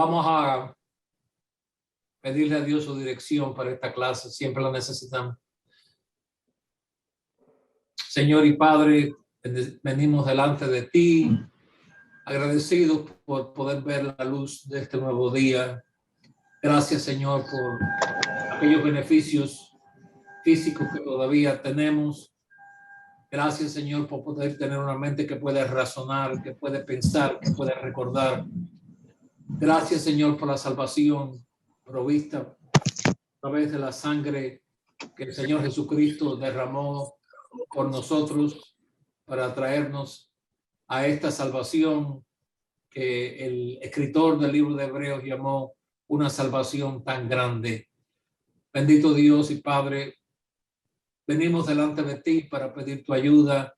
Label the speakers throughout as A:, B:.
A: Vamos a pedirle a Dios su dirección para esta clase. Siempre la necesitamos. Señor y Padre, venimos delante de ti, agradecidos por poder ver la luz de este nuevo día. Gracias, Señor, por aquellos beneficios físicos que todavía tenemos. Gracias, Señor, por poder tener una mente que puede razonar, que puede pensar, que puede recordar. Gracias, Señor, por la salvación provista a través de la sangre que el Señor Jesucristo derramó por nosotros para traernos a esta salvación que el escritor del libro de Hebreos llamó una salvación tan grande. Bendito Dios y Padre, venimos delante de ti para pedir tu ayuda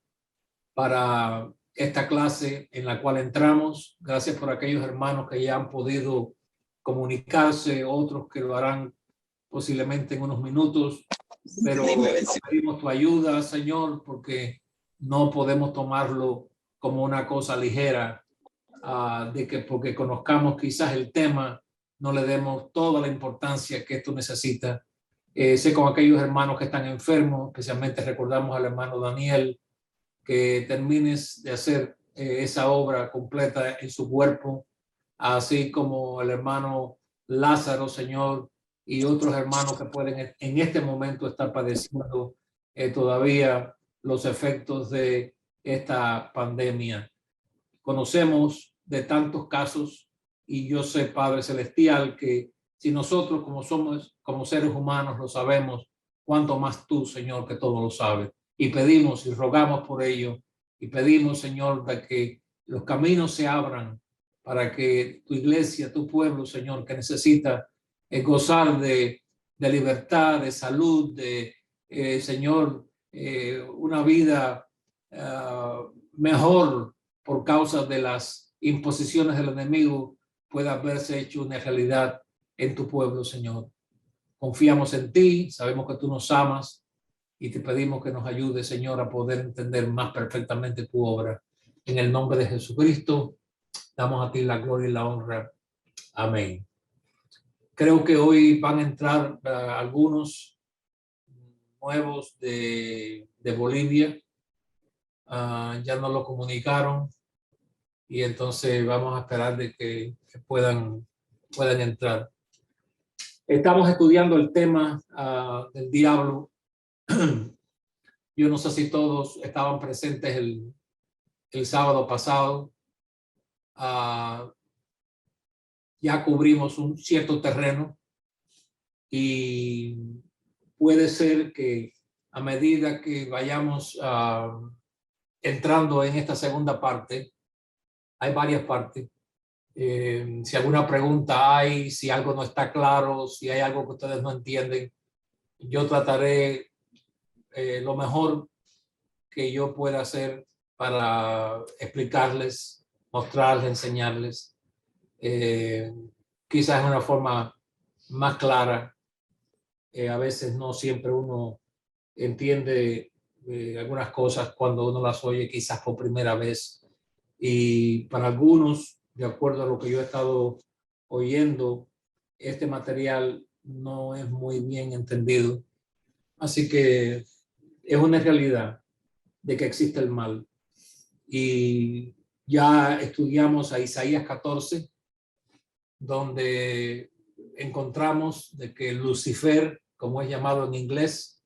A: para esta clase en la cual entramos. Gracias por aquellos hermanos que ya han podido comunicarse, otros que lo harán posiblemente en unos minutos, pero pedimos tu ayuda, Señor, porque no podemos tomarlo como una cosa ligera, de que porque conozcamos quizás el tema, no le demos toda la importancia que esto necesita. Sé con aquellos hermanos que están enfermos, especialmente recordamos al hermano Daniel, que termines de hacer esa obra completa en su cuerpo, así como el hermano Lázaro, Señor, y otros hermanos que pueden en este momento estar padeciendo todavía los efectos de esta pandemia. Conocemos de tantos casos y yo sé, Padre Celestial, que si nosotros como seres humanos lo sabemos, cuánto más tú, Señor, que todo lo sabes. Y pedimos y rogamos por ello y pedimos, Señor, de que los caminos se abran para que tu iglesia, tu pueblo, Señor, que necesita gozar de libertad, de salud, de, Señor, una vida mejor por causa de las imposiciones del enemigo, pueda verse hecho una realidad en tu pueblo, Señor. Confiamos en ti, sabemos que tú nos amas y te pedimos que nos ayudes, Señor, a poder entender más perfectamente tu obra. En el nombre de Jesucristo, damos a ti la gloria y la honra. Amén. Creo que hoy van a entrar algunos nuevos de Bolivia. Ya nos lo comunicaron y entonces vamos a esperar de que puedan entrar. Estamos estudiando el tema del diablo. Yo no sé si todos estaban presentes el sábado pasado. Ya cubrimos un cierto terreno y puede ser que a medida que vayamos entrando en esta segunda parte, hay varias partes. Si alguna pregunta hay, si algo no está claro, si hay algo que ustedes no entienden, yo trataré lo mejor que yo pueda hacer para explicarles, mostrarles, enseñarles. Quizás de una forma más clara. A veces no siempre uno entiende algunas cosas cuando uno las oye quizás por primera vez. Y para algunos, de acuerdo a lo que yo he estado oyendo, este material no es muy bien entendido. Así que es una realidad de que existe el mal. Y ya estudiamos a Isaías 14, donde encontramos de que Lucifer, como es llamado en inglés,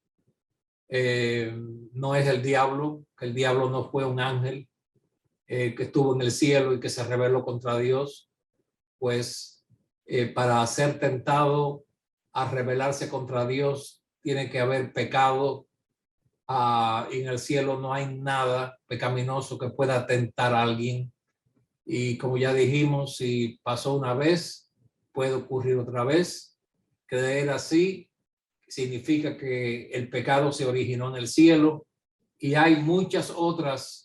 A: no es el diablo, que el diablo no fue un ángel que estuvo en el cielo y que se rebeló contra Dios, pues para ser tentado a rebelarse contra Dios tiene que haber pecado. En el cielo no hay nada pecaminoso que pueda tentar a alguien. Y como ya dijimos, si pasó una vez, puede ocurrir otra vez. Creer así significa que el pecado se originó en el cielo y hay muchas otras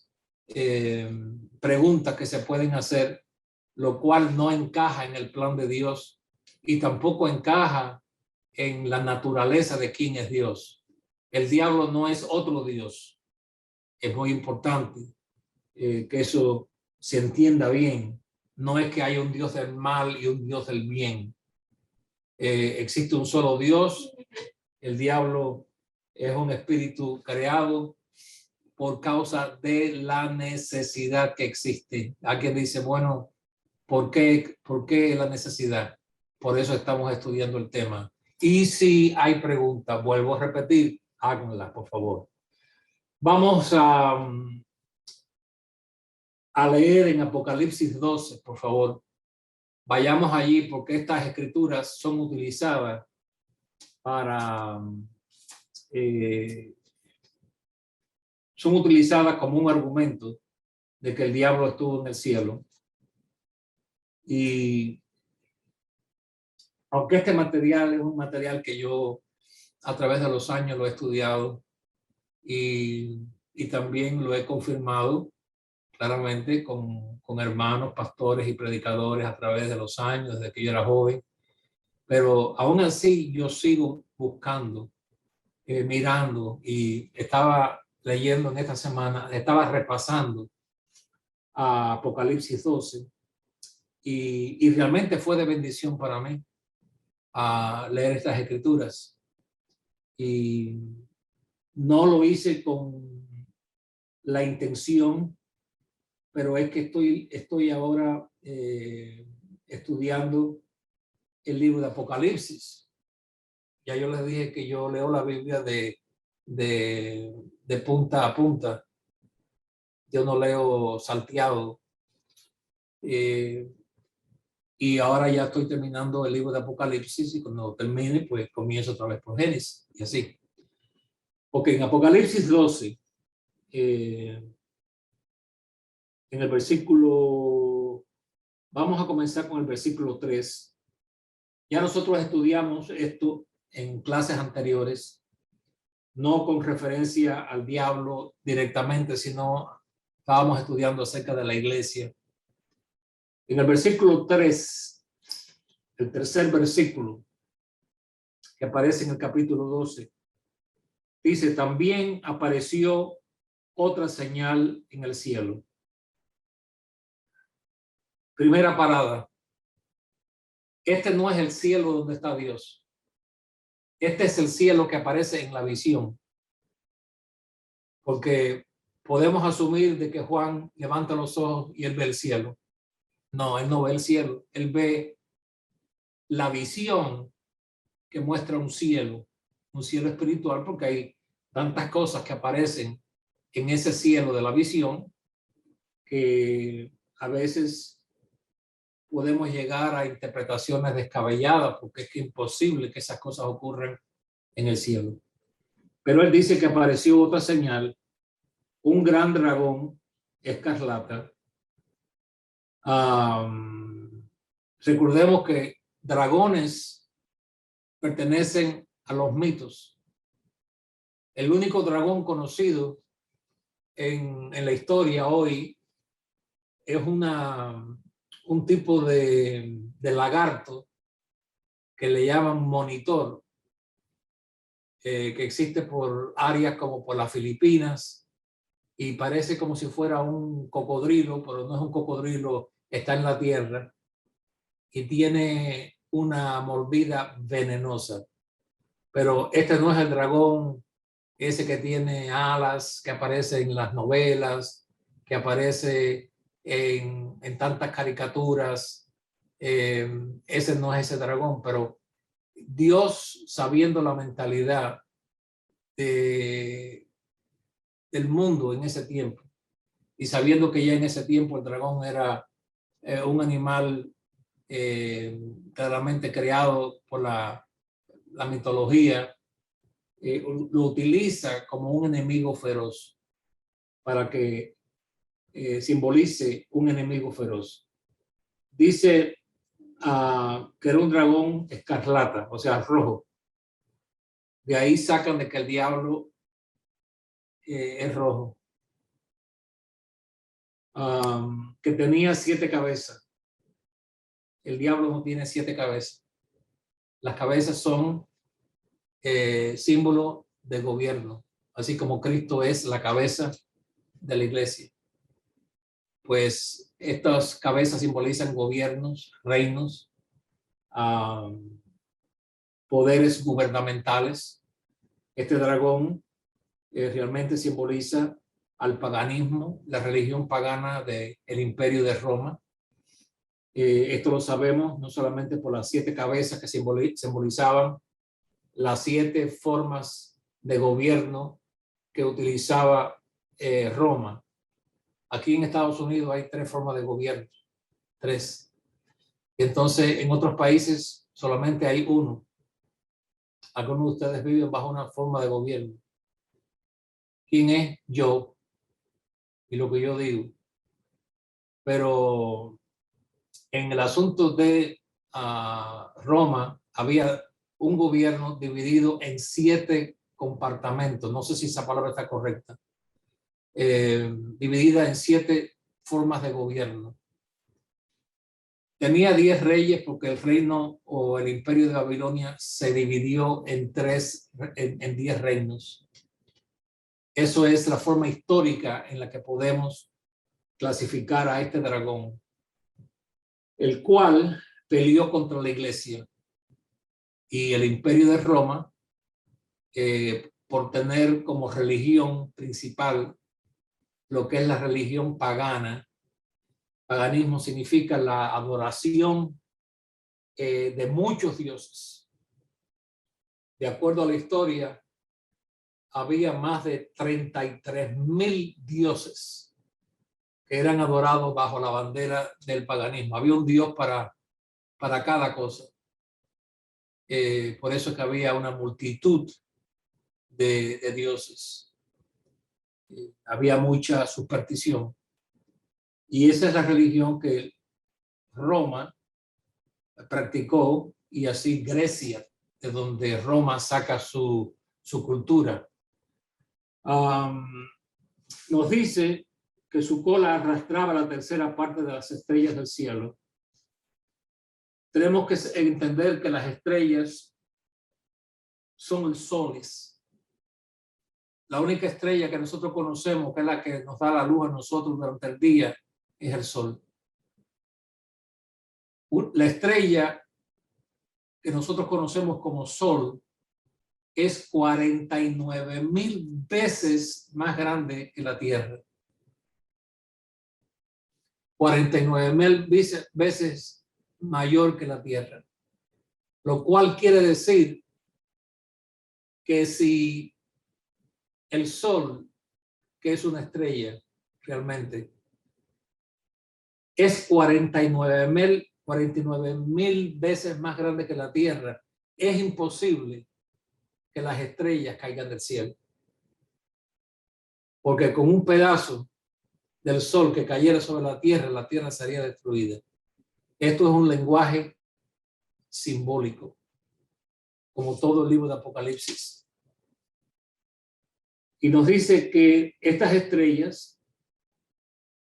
A: preguntas que se pueden hacer, lo cual no encaja en el plan de Dios y tampoco encaja en la naturaleza de quién es Dios. El diablo no es otro Dios. Es muy importante que eso se entienda bien. no es que haya un Dios del mal y un Dios del bien. Existe un solo Dios. El diablo es un espíritu creado por causa de la necesidad que existe. Alguien dice, bueno, ¿por qué la necesidad? Por eso estamos estudiando el tema. Y si hay preguntas, vuelvo a repetir, háganlas, por favor. Vamos a leer en Apocalipsis 12, por favor. Vayamos allí porque estas escrituras son utilizadas para son utilizadas como un argumento de que el diablo estuvo en el cielo. Y aunque este material es un material que yo a través de los años lo he estudiado y también lo he confirmado claramente con hermanos, pastores y predicadores a través de los años, desde que yo era joven. Pero aún así yo sigo buscando, mirando, y estaba leyendo en esta semana, estaba repasando a Apocalipsis 12 y realmente fue de bendición para mí a leer estas escrituras. Y no lo hice con la intención, pero es que estoy ahora estudiando el libro de Apocalipsis. Ya yo les dije que yo leo la Biblia de punta a punta. Yo no leo salteado. Y ahora ya estoy terminando el libro de Apocalipsis y cuando termine, pues comienzo otra vez por Génesis y así. Ok, en Apocalipsis 12, en el versículo, vamos a comenzar con el versículo 3. Ya nosotros estudiamos esto en clases anteriores, no con referencia al diablo directamente, sino estábamos estudiando acerca de la iglesia. En el versículo 3, el tercer versículo que aparece en el capítulo 12, dice, también apareció otra señal en el cielo. Primera parada. Este no es el cielo donde está Dios. Este es el cielo que aparece en la visión. Porque podemos asumir de que Juan levanta los ojos y él ve el cielo. No, él no ve el cielo. Él ve la visión que muestra un cielo espiritual, porque hay tantas cosas que aparecen en ese cielo de la visión que a veces podemos llegar a interpretaciones descabelladas, porque es que imposible que esas cosas ocurran en el cielo. Pero él dice que apareció otra señal, un gran dragón escarlata. Recordemos que dragones pertenecen a los mitos. El único dragón conocido en la historia hoy es un tipo de lagarto que le llaman monitor, que existe por áreas como por las Filipinas y parece como si fuera un cocodrilo, pero no es un cocodrilo, está en la tierra y tiene una mordida venenosa. Pero este no es el dragón ese que tiene alas, que aparece en las novelas, que aparece en tantas caricaturas. Ese no es ese dragón, pero Dios, sabiendo la mentalidad del mundo en ese tiempo y sabiendo que ya en ese tiempo el dragón era un animal claramente creado por la mitología, lo utiliza como un enemigo feroz para que simbolice un enemigo feroz. Dice que era un dragón escarlata, o sea, rojo. De ahí sacan de que el diablo es rojo. Que tenía 7 cabezas. El diablo no tiene 7 cabezas. Las cabezas son símbolo de gobierno, así como Cristo es la cabeza de la iglesia. pues estas cabezas simbolizan gobiernos, reinos, poderes gubernamentales. Este dragón realmente simboliza al paganismo, la religión pagana del imperio de Roma. Esto lo sabemos no solamente por las 7 cabezas que simbolizaban las 7 formas de gobierno que utilizaba Roma. Aquí en Estados Unidos hay 3 formas de gobierno, 3. Entonces, en otros países solamente hay 1. Algunos de ustedes viven bajo una forma de gobierno. ¿Quién es? Yo. Y lo que yo digo. Pero en el asunto de Roma, había un gobierno dividido en 7 compartamentos. No sé si esa palabra está correcta. Dividida en 7 formas de gobierno. Tenía 10 reyes porque el reino o el imperio de Babilonia se dividió en 10 reinos. Eso es la forma histórica en la que podemos clasificar a este dragón, el cual peleó contra la iglesia y el imperio de Roma por tener como religión principal lo que es la religión pagana. Paganismo significa la adoración de muchos dioses. De acuerdo a la historia, había más de 33,000 dioses que eran adorados bajo la bandera del paganismo. Había un dios para cada cosa. Por eso es que había una multitud de dioses. Había mucha superstición. Y esa es la religión que Roma practicó, y así Grecia, de donde Roma saca su cultura. Nos dice que su cola arrastraba la tercera parte de las estrellas del cielo. Tenemos que entender que las estrellas son soles. La única estrella que nosotros conocemos, que es la que nos da la luz a nosotros durante el día, es el sol. La estrella que nosotros conocemos como sol es 49,000 veces más grande que la Tierra. 49,000 veces mayor que la Tierra. Lo cual quiere decir que si el sol, que es una estrella realmente, es 49,000 veces más grande que la Tierra, es imposible que las estrellas caigan del cielo. Porque con un pedazo del sol que cayera sobre la Tierra sería destruida. Esto es un lenguaje simbólico, como todo el libro de Apocalipsis. Y nos dice que estas estrellas,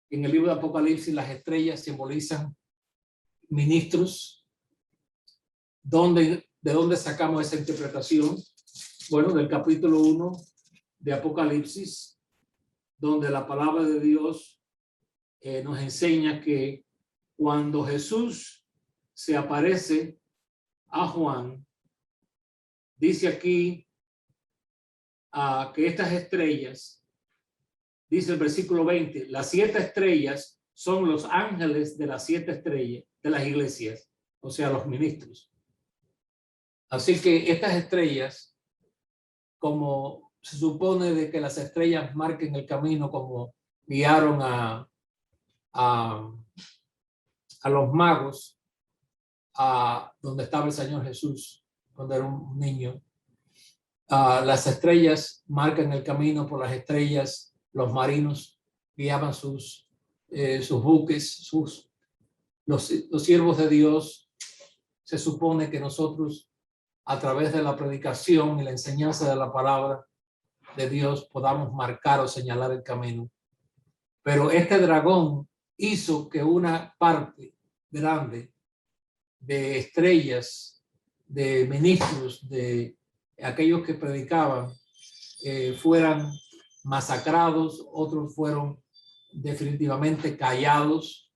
A: en el libro de Apocalipsis, las estrellas simbolizan ministros. ¿De dónde sacamos esa interpretación? Bueno, del capítulo 1 de Apocalipsis, donde la palabra de Dios nos enseña que cuando Jesús se aparece a Juan, dice aquí que estas estrellas, dice el versículo 20, las 7 estrellas son los ángeles de las 7 estrellas de las iglesias, o sea, los ministros. Así que estas estrellas, como se supone de que las estrellas marquen el camino, como guiaron a los magos a donde estaba el Señor Jesús cuando era un niño. Las estrellas marcan el camino. Por las estrellas los marinos guiaban sus buques, los siervos de Dios. Se supone que nosotros, a través de la predicación y la enseñanza de la palabra de Dios, podamos marcar o señalar el camino. Pero este dragón hizo que una parte grande de estrellas, de ministros, de aquellos que predicaban, fueran masacrados, otros fueron definitivamente callados.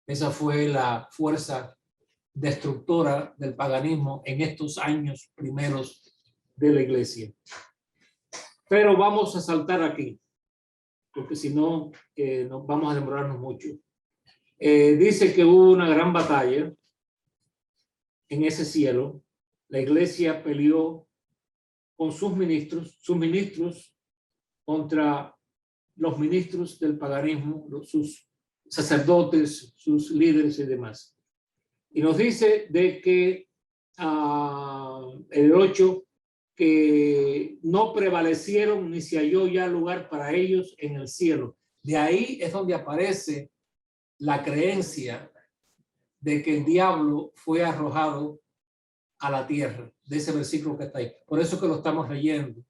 A: Esa fue la fuerza destructora del paganismo en estos años primeros de la iglesia. Pero vamos a saltar aquí, porque si no, nos vamos a demorarnos mucho. Dice que hubo una gran batalla en ese cielo. La iglesia peleó con sus ministros contra los ministros del paganismo, sus sacerdotes, sus líderes y demás. Y nos dice de que el 8, que no prevalecieron ni se halló ya lugar para ellos en el cielo. De ahí es donde aparece la creencia de que el diablo fue arrojado a la tierra, de ese versículo que está ahí. Por eso que lo estamos leyendo.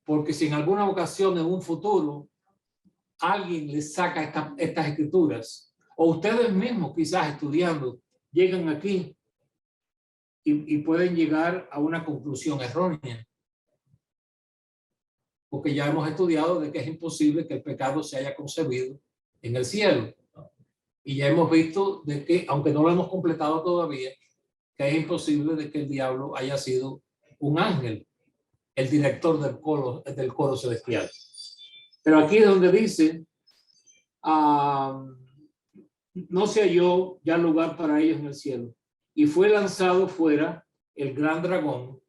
A: Porque si en alguna ocasión, en un futuro, alguien les saca estas escrituras, o ustedes mismos quizás estudiando, llegan aquí y pueden llegar a una conclusión errónea. Porque ya hemos estudiado de que es imposible que el pecado se haya concebido en el cielo. Y ya hemos visto de que, aunque no lo hemos completado todavía, que es imposible de que el diablo haya sido un ángel, el director del coro celestial. Pero aquí es donde dice, no se halló ya lugar para ellos en el cielo. Y fue lanzado fuera el gran dragón,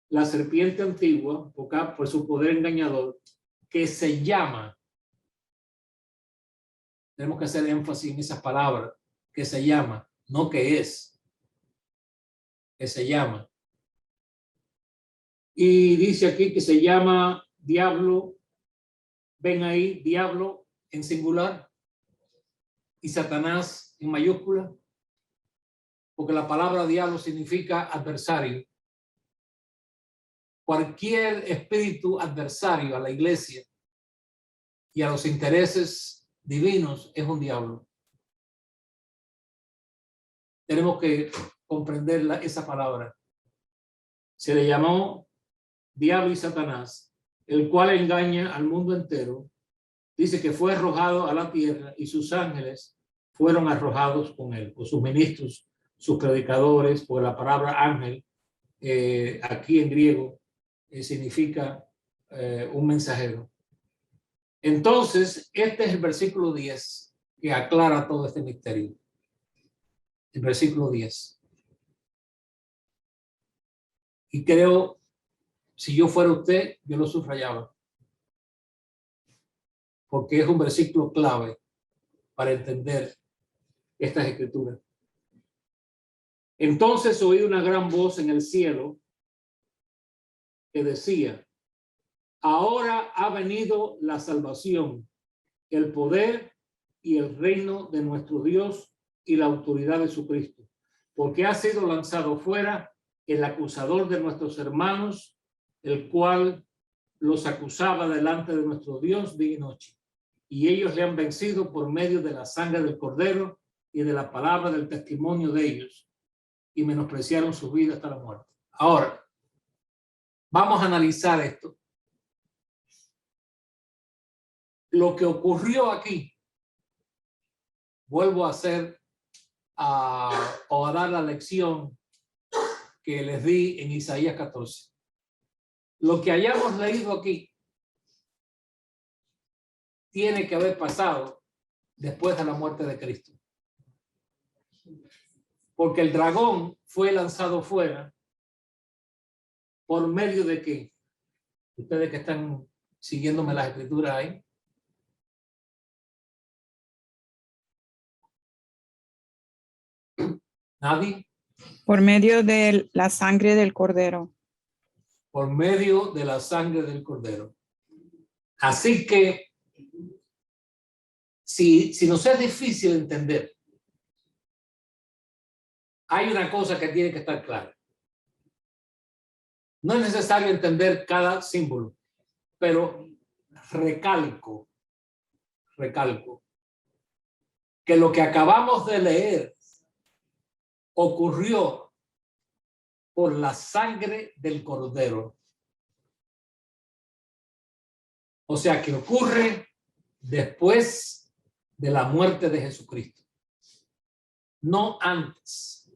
A: la serpiente antigua, por su poder engañador, que se llama, tenemos que hacer énfasis en esas palabras, que se llama, no que es, que se llama. Y dice aquí que se llama diablo, ven ahí, diablo en singular y Satanás en mayúscula, porque la palabra diablo significa adversario. Cualquier espíritu adversario a la iglesia y a los intereses divinos es un diablo. Tenemos que comprender esa palabra. Se le llamó diablo y Satanás, el cual engaña al mundo entero. Dice que fue arrojado a la tierra y sus ángeles fueron arrojados con él, o sus ministros, sus predicadores, porque la palabra ángel aquí en griego significa un mensajero. Entonces, este es el versículo 10 que aclara todo este misterio. El versículo 10. Y creo, si yo fuera usted, yo lo subrayaba. Porque es un versículo clave para entender estas escrituras. Entonces oí una gran voz en el cielo que decía, ahora ha venido la salvación, el poder y el reino de nuestro Dios y la autoridad de su Cristo, porque ha sido lanzado fuera el acusador de nuestros hermanos, el cual los acusaba delante de nuestro Dios día y noche. Y ellos le han vencido por medio de la sangre del Cordero y de la palabra del testimonio de ellos, y menospreciaron su vida hasta la muerte. Ahora, vamos a analizar esto. Lo que ocurrió aquí, vuelvo a hacer o a dar la lección que les di en Isaías 14. Lo que hayamos leído aquí tiene que haber pasado después de la muerte de Cristo. Porque el dragón fue lanzado fuera por medio de ¿qué? Ustedes que están siguiéndome las escrituras ahí. ¿Nadie?
B: Por medio de la sangre del Cordero.
A: Por medio de la sangre del Cordero. Así que, si nos es difícil entender, hay una cosa que tiene que estar clara. No es necesario entender cada símbolo, pero recalco que lo que acabamos de leer ocurrió por la sangre del Cordero. O sea, que ocurre después de la muerte de Jesucristo, no antes.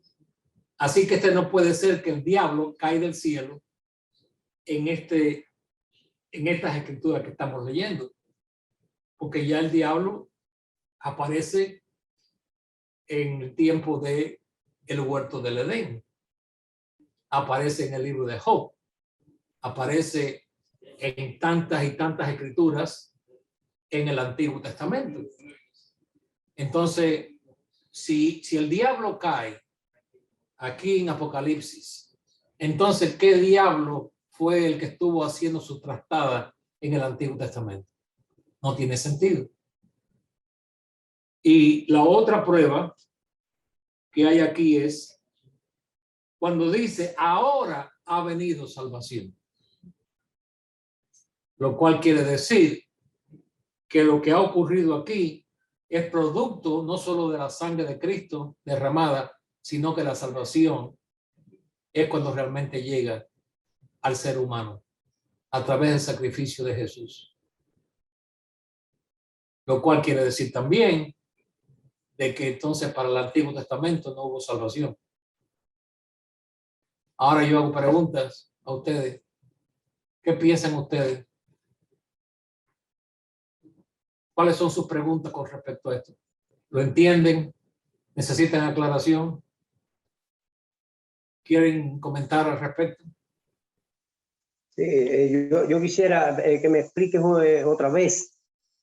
A: Así que no puede ser que el diablo cae del cielo en estas escrituras que estamos leyendo, porque ya el diablo aparece en el tiempo de el huerto del Edén, aparece en el libro de Job, aparece en tantas y tantas escrituras en el Antiguo Testamento. Entonces, si el diablo cae aquí en Apocalipsis, entonces, ¿qué diablo fue el que estuvo haciendo su trastada en el Antiguo Testamento? No tiene sentido. Y la otra prueba que hay aquí es cuando dice, ahora ha venido salvación. Lo cual quiere decir que lo que ha ocurrido aquí es producto no solo de la sangre de Cristo derramada, sino que la salvación es cuando realmente llega al ser humano a través del sacrificio de Jesús. Lo cual quiere decir también de que entonces para el Antiguo Testamento no hubo salvación. Ahora yo hago preguntas a ustedes. ¿Qué piensan ustedes? ¿Cuáles son sus preguntas con respecto a esto? ¿Lo entienden? ¿Necesitan aclaración? ¿Quieren comentar al respecto?
C: Sí, yo quisiera que me expliques otra vez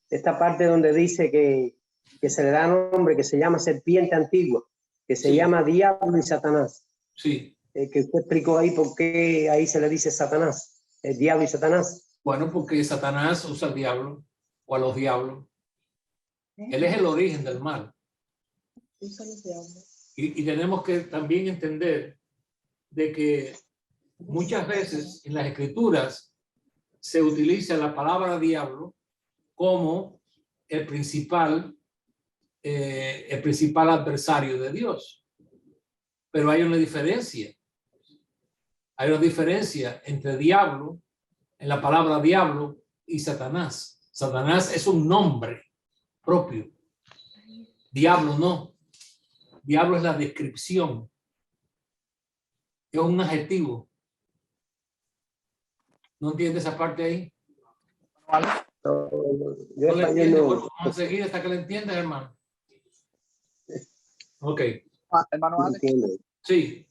C: esta parte donde dice que se le da nombre, que se llama serpiente antigua, que se llama diablo y Satanás.
A: Sí.
C: Que usted explicó ahí por qué ahí se le dice Satanás, el diablo y Satanás.
A: Bueno, porque Satanás usa al diablo o a los diablos. Él es el origen del mal. Y tenemos que también entender de que muchas veces en las escrituras se utiliza la palabra diablo como el principal adversario de Dios. Pero hay una diferencia. Hay una diferencia entre diablo, en la palabra diablo, y Satanás. Satanás es un nombre propio. Diablo no. Diablo es la descripción. Es un adjetivo. ¿No entiendes esa parte ahí?
C: No,
A: ¿No le entiendes? Bueno, vamos a seguir hasta que le entiendas, hermano. Ok.
D: Hermano Alex,
A: Sí.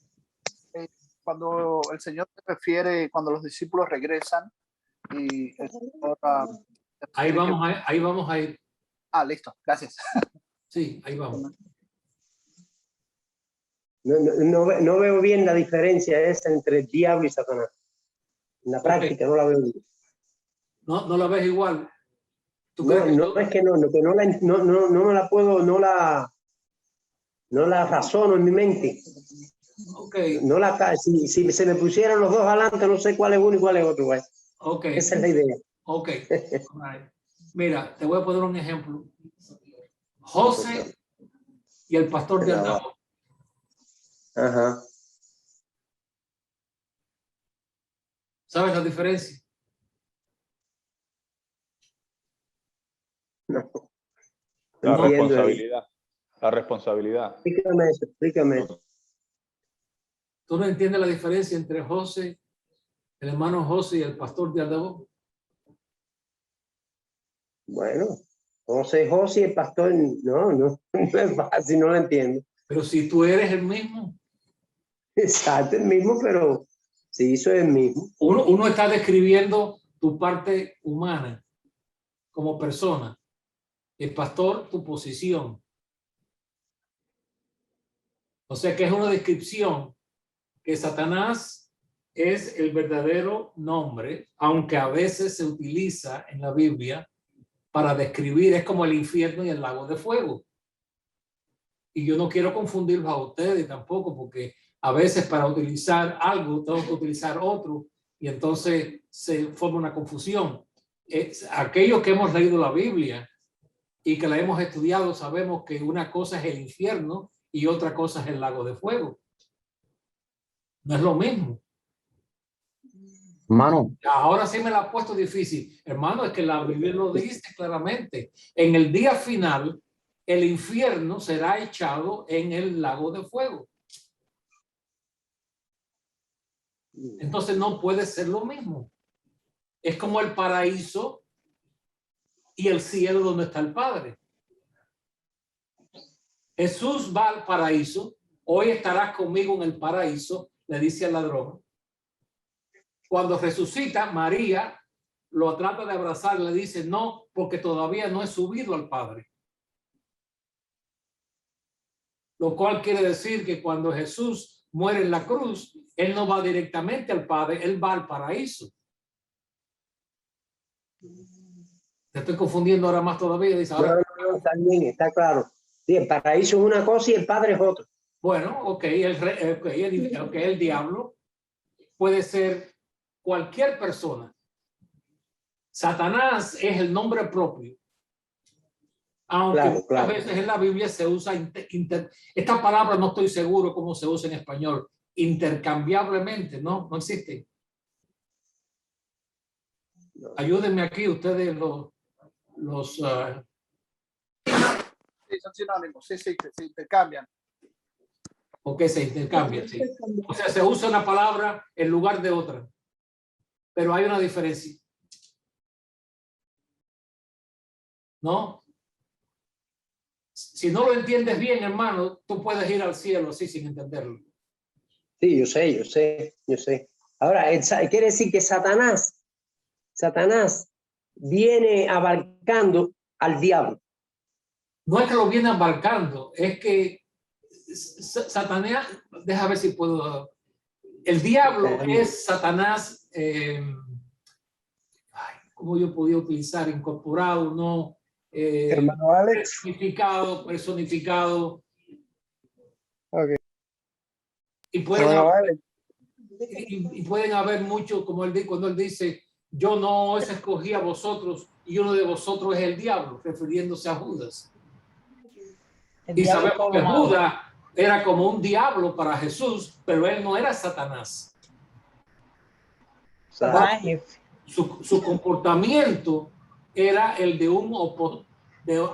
D: cuando el Señor se refiere, cuando los discípulos regresan y el Señor,
A: Ahí vamos a ir.
D: Listo, gracias.
A: Sí, ahí vamos.
C: No veo bien la diferencia esa entre diablo y Satanás. En la práctica no la veo bien.
A: No la ves igual. ¿Tú
C: No,
A: crees
C: no es que no me la puedo, no la razono en mi mente.
A: Okay.
C: No la, si se me pusieran los dos adelante, no sé cuál es uno y cuál es otro. Güey.
A: Okay.
C: Esa es la idea.
A: Okay. Mira, te voy a poner un ejemplo. José y el pastor de Andabo.
C: Ajá.
A: ¿Sabes la diferencia?
C: No.
E: La
C: No
E: responsabilidad. La responsabilidad.
C: Explícame eso, explícame eso.
A: ¿Tú no entiendes la diferencia entre José, el hermano José y el pastor de Andabo?
C: Bueno, José y el pastor, no es fácil, no lo entiendo.
A: Pero si tú eres el mismo.
C: Exacto, el mismo, pero sí, eso es el mismo.
A: Uno está describiendo tu parte humana como persona. El pastor, tu posición. O sea que es una descripción que Satanás es el verdadero nombre, aunque a veces se utiliza en la Biblia para describir, es como el infierno y el lago de fuego. Y yo no quiero confundirlos a ustedes tampoco, porque a veces para utilizar algo tengo que utilizar otro y entonces se forma una confusión. Aquellos que hemos leído la Biblia y que la hemos estudiado sabemos que una cosa es el infierno y otra cosa es el lago de fuego. No es lo mismo.
F: Hermano,
A: Ahora sí me la ha puesto difícil. Hermano, es que la Biblia lo dice claramente. En el día final, el infierno será echado en el lago de fuego. Entonces no puede ser lo mismo. Es como el paraíso y el cielo donde está el Padre. Jesús va al paraíso. Hoy estarás conmigo en el paraíso, le dice al ladrón. Cuando resucita, María lo trata de abrazar, le dice no, porque todavía no he subido al Padre. Lo cual quiere decir que cuando Jesús muere en la cruz, él no va directamente al Padre, él va al paraíso. Te estoy confundiendo ahora más todavía. Dice, ahora,
C: No, está bien, está claro. Sí, el paraíso es una cosa y el Padre es otra.
A: bueno, el diablo puede ser cualquier persona. Satanás es el nombre propio. Aunque
C: Claro,
A: muchas
C: claro.
A: veces en la Biblia se usa, esta palabra no estoy seguro cómo se usa en español, intercambiablemente, ¿no? No existe. Ayúdenme aquí ustedes
D: Sí, son sinónimos, sí, se intercambian.
A: porque se intercambian, sí. O sea, se usa una palabra en lugar de otra, pero hay una diferencia. ¿No? Si no lo entiendes bien, hermano, tú puedes ir al cielo así sin entenderlo.
C: Sí, yo sé. Ahora, quiere decir que Satanás viene abarcando al diablo.
A: No es que lo viene abarcando, es que Satanás, deja ver si puedo. El diablo es Satanás, ¿cómo yo podía utilizar? Incorporado, ¿no?
D: Hermano Alex.
A: Personificado.
D: Okay.
A: Y pueden haber muchos, como él dice, cuando él dice, yo no os escogí a vosotros y uno de vosotros es el diablo, refiriéndose a Judas. Y sabemos que Judas era como un diablo para Jesús, pero él no era Satanás. Su comportamiento era el de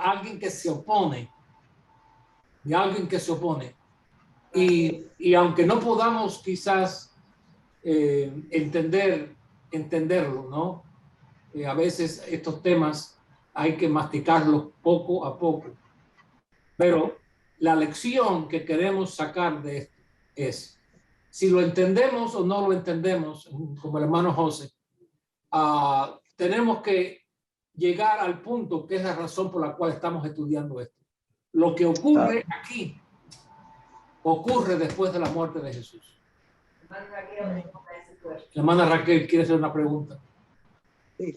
A: alguien que se opone. De alguien que se opone. Y aunque no podamos quizás entenderlo, ¿no? A veces estos temas hay que masticarlos poco a poco. Pero la lección que queremos sacar de esto es, si lo entendemos o no lo entendemos, como el hermano José, tenemos que llegar al punto que es la razón por la cual estamos estudiando esto. Lo que ocurre aquí ocurre después de la muerte de Jesús. La hermana Raquel quiere hacer una pregunta.
C: Sí.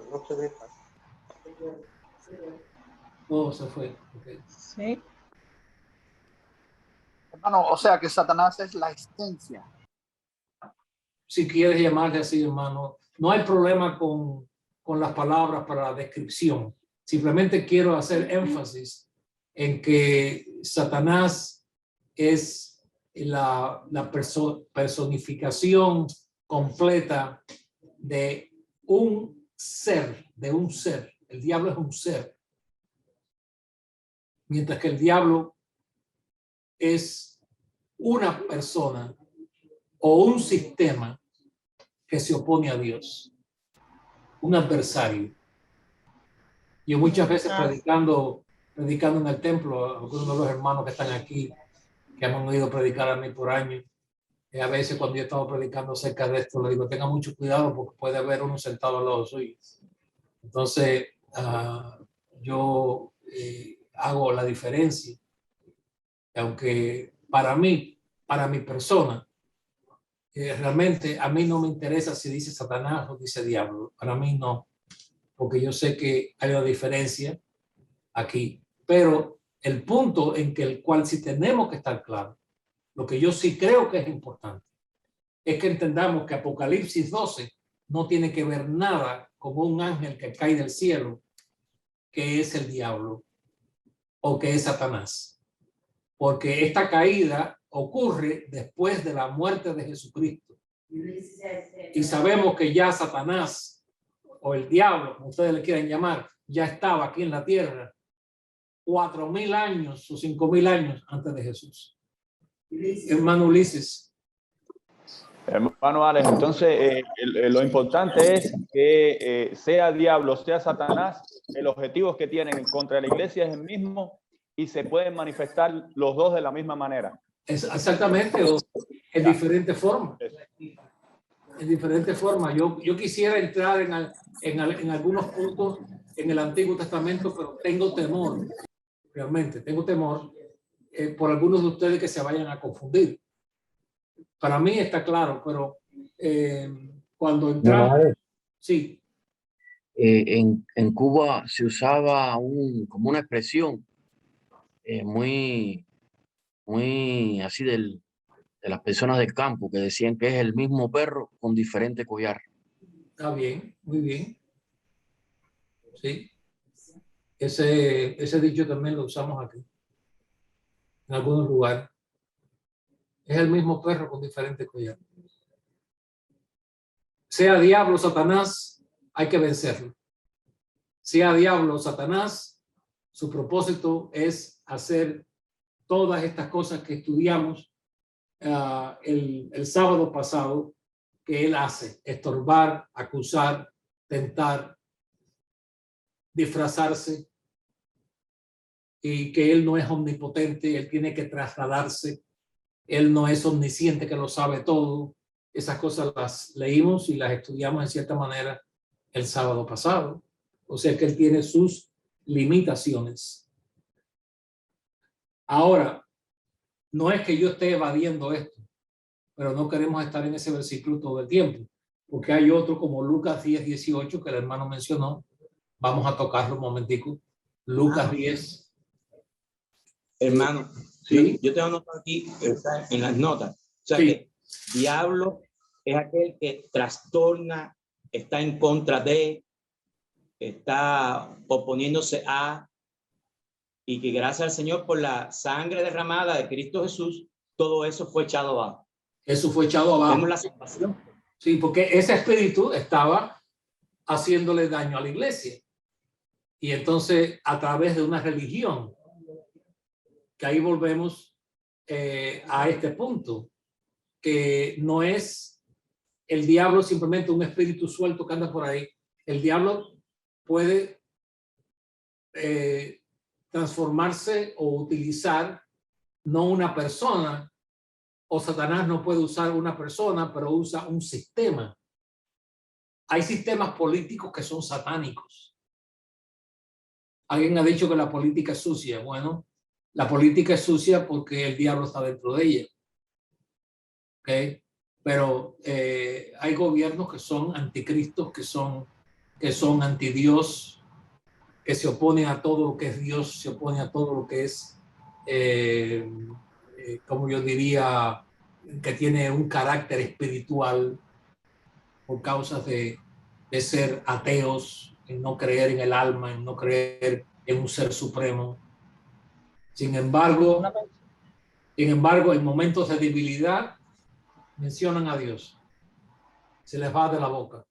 C: No se ve.
A: Oh, se fue. Okay.
B: Sí.
D: Hermano, o sea que Satanás es la esencia.
A: Si quieres llamarle así, hermano, no hay problema con las palabras para la descripción. Simplemente quiero hacer énfasis en que Satanás es la personificación completa de un ser, El diablo es un ser. Mientras que el diablo es una persona o un sistema que se opone a Dios, un adversario. Yo muchas veces predicando en el templo, algunos de los hermanos que están aquí, que han oído predicar a mí por años, a veces cuando yo estaba predicando acerca de esto, le digo, tenga mucho cuidado porque puede haber uno sentado al lado suyo. Entonces, yo hago la diferencia. Aunque para mí, para mi persona, realmente a mí no me interesa si dice Satanás o dice diablo. Para mí no, porque yo sé que hay una diferencia aquí. Pero el punto en que el cual sí tenemos que estar claros, lo que yo sí creo que es importante, es que entendamos que Apocalipsis 12 no tiene que ver nada con un ángel que cae del cielo, que es el diablo o que es Satanás. Porque esta caída ocurre después de la muerte de Jesucristo. Y sabemos que ya Satanás o el diablo, como ustedes le quieran llamar, ya estaba aquí en la tierra 4.000 años o 5.000 años antes de Jesús. Hermano Ulises.
E: Hermano Alex, entonces lo importante es que sea diablo, sea Satanás, el objetivo que tienen contra la iglesia es el mismo y se pueden manifestar los dos de la misma manera.
A: Exactamente, o en diferentes formas. En diferentes formas. Yo quisiera entrar en algunos puntos en el Antiguo Testamento, pero tengo temor, realmente tengo temor por algunos de ustedes que se vayan a confundir. Para mí está claro, pero cuando entramos... Sí.
F: En Cuba se usaba como una expresión muy así de las personas del campo que decían que es el mismo perro con diferente collar.
A: Está bien, muy bien. Sí. Ese dicho también lo usamos aquí, en algunos lugares. Es el mismo perro con diferente collar. Sea diablo o Satanás, hay que vencerlo. Sea diablo o Satanás, su propósito es hacer todas estas cosas que estudiamos el sábado pasado, que él hace: estorbar, acusar, tentar, disfrazarse, y que él no es omnipotente, él tiene que trasladarse, él no es omnisciente que lo sabe todo. Esas cosas las leímos y las estudiamos en cierta manera el sábado pasado. O sea que él tiene sus limitaciones. Ahora, no es que yo esté evadiendo esto, pero no queremos estar en ese versículo todo el tiempo, porque hay otro como Lucas 10:18 que el hermano mencionó. Vamos a tocarlo un momentico. Lucas 10.
G: Hermano,
A: Sí.
G: yo tengo notado aquí en las notas. O sea,
A: Sí.
G: que diablo es aquel que trastorna, está en contra de, está oponiéndose a, y que gracias al Señor por la sangre derramada de Cristo Jesús, todo eso fue echado abajo.
A: Eso fue echado abajo.
G: Tenemos la salvación.
A: Sí, porque ese espíritu estaba haciéndole daño a la iglesia. Y entonces, a través de una religión, que ahí volvemos a este punto, que no es el diablo simplemente un espíritu suelto que anda por ahí. El diablo puede transformarse o utilizar no una persona, o Satanás no puede usar una persona, pero usa un sistema. Hay sistemas políticos que son satánicos. Alguien ha dicho que la política es sucia. Bueno, la política es sucia porque el diablo está dentro de ella. ¿Okay? Pero hay gobiernos que son anticristos, que son antidios, que se oponen a todo lo que es Dios, se oponen a todo lo que es, como yo diría, que tiene un carácter espiritual por causa de ser ateos, en no creer en el alma, en no creer en un ser supremo. Sin embargo, en momentos de debilidad, mencionan a Dios. Se les va de la boca.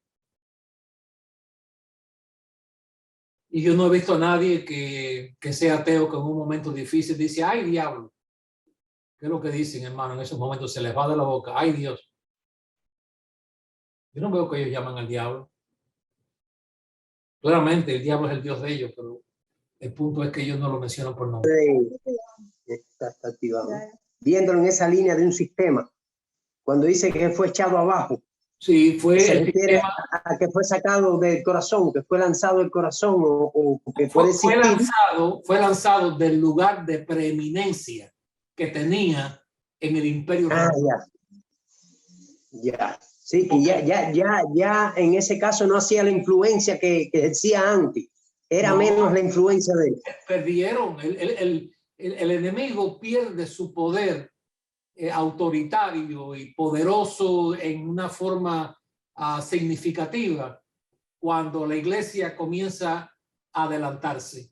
A: Y yo no he visto a nadie que sea ateo que en un momento difícil dice, ay diablo. ¿Qué es lo que dicen, hermano? En esos momentos se les va de la boca, ay Dios. Yo no veo que ellos llaman al diablo. Claramente el diablo es el Dios de ellos, pero el punto es que ellos no lo mencionan por nombre.
C: Está activado. Viéndolo en esa línea de un sistema, cuando dice que fue echado abajo,
A: sí, fue
C: se
A: el
C: refiere
A: sistema,
C: a que fue sacado del corazón, que fue lanzado del corazón, o que
A: fue lanzado del lugar de preeminencia que tenía en el imperio romano.
C: Ya. Sí, que ya en ese caso no hacía la influencia que ejercía antes. Era menos la influencia de él.
A: Perdieron. El enemigo pierde su poder autoritario y poderoso en una forma significativa cuando la iglesia comienza a adelantarse.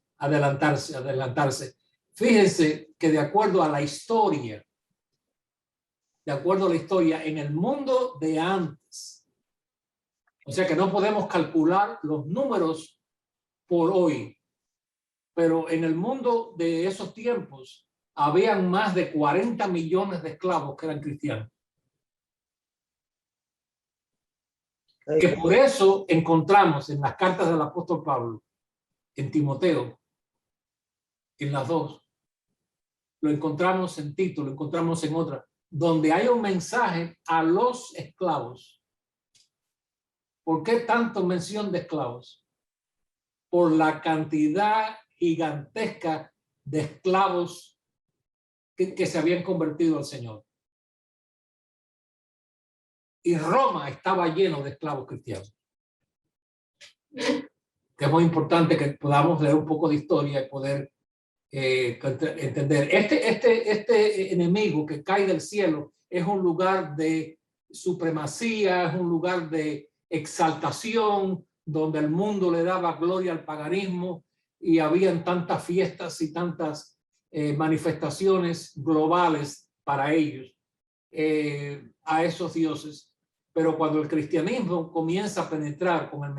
A: Fíjense que de acuerdo a la historia, de acuerdo a la historia, en el mundo de antes. O sea que no podemos calcular los números por hoy, pero en el mundo de esos tiempos habían más de 40 millones de esclavos que eran cristianos. Que por eso encontramos en las cartas del apóstol Pablo, en Timoteo, en las dos, lo encontramos en Tito, lo encontramos en otra, donde hay un mensaje a los esclavos. ¿Por qué tanto mención de esclavos? Por la cantidad gigantesca de esclavos que se habían convertido al Señor. Y Roma estaba lleno de esclavos cristianos. Que es muy importante que podamos leer un poco de historia y poder entender. Este enemigo que cae del cielo es un lugar de supremacía, es un lugar de exaltación, donde el mundo le daba gloria al paganismo y habían tantas fiestas y tantas manifestaciones globales para ellos, a esos dioses. Pero cuando el cristianismo comienza a penetrar con el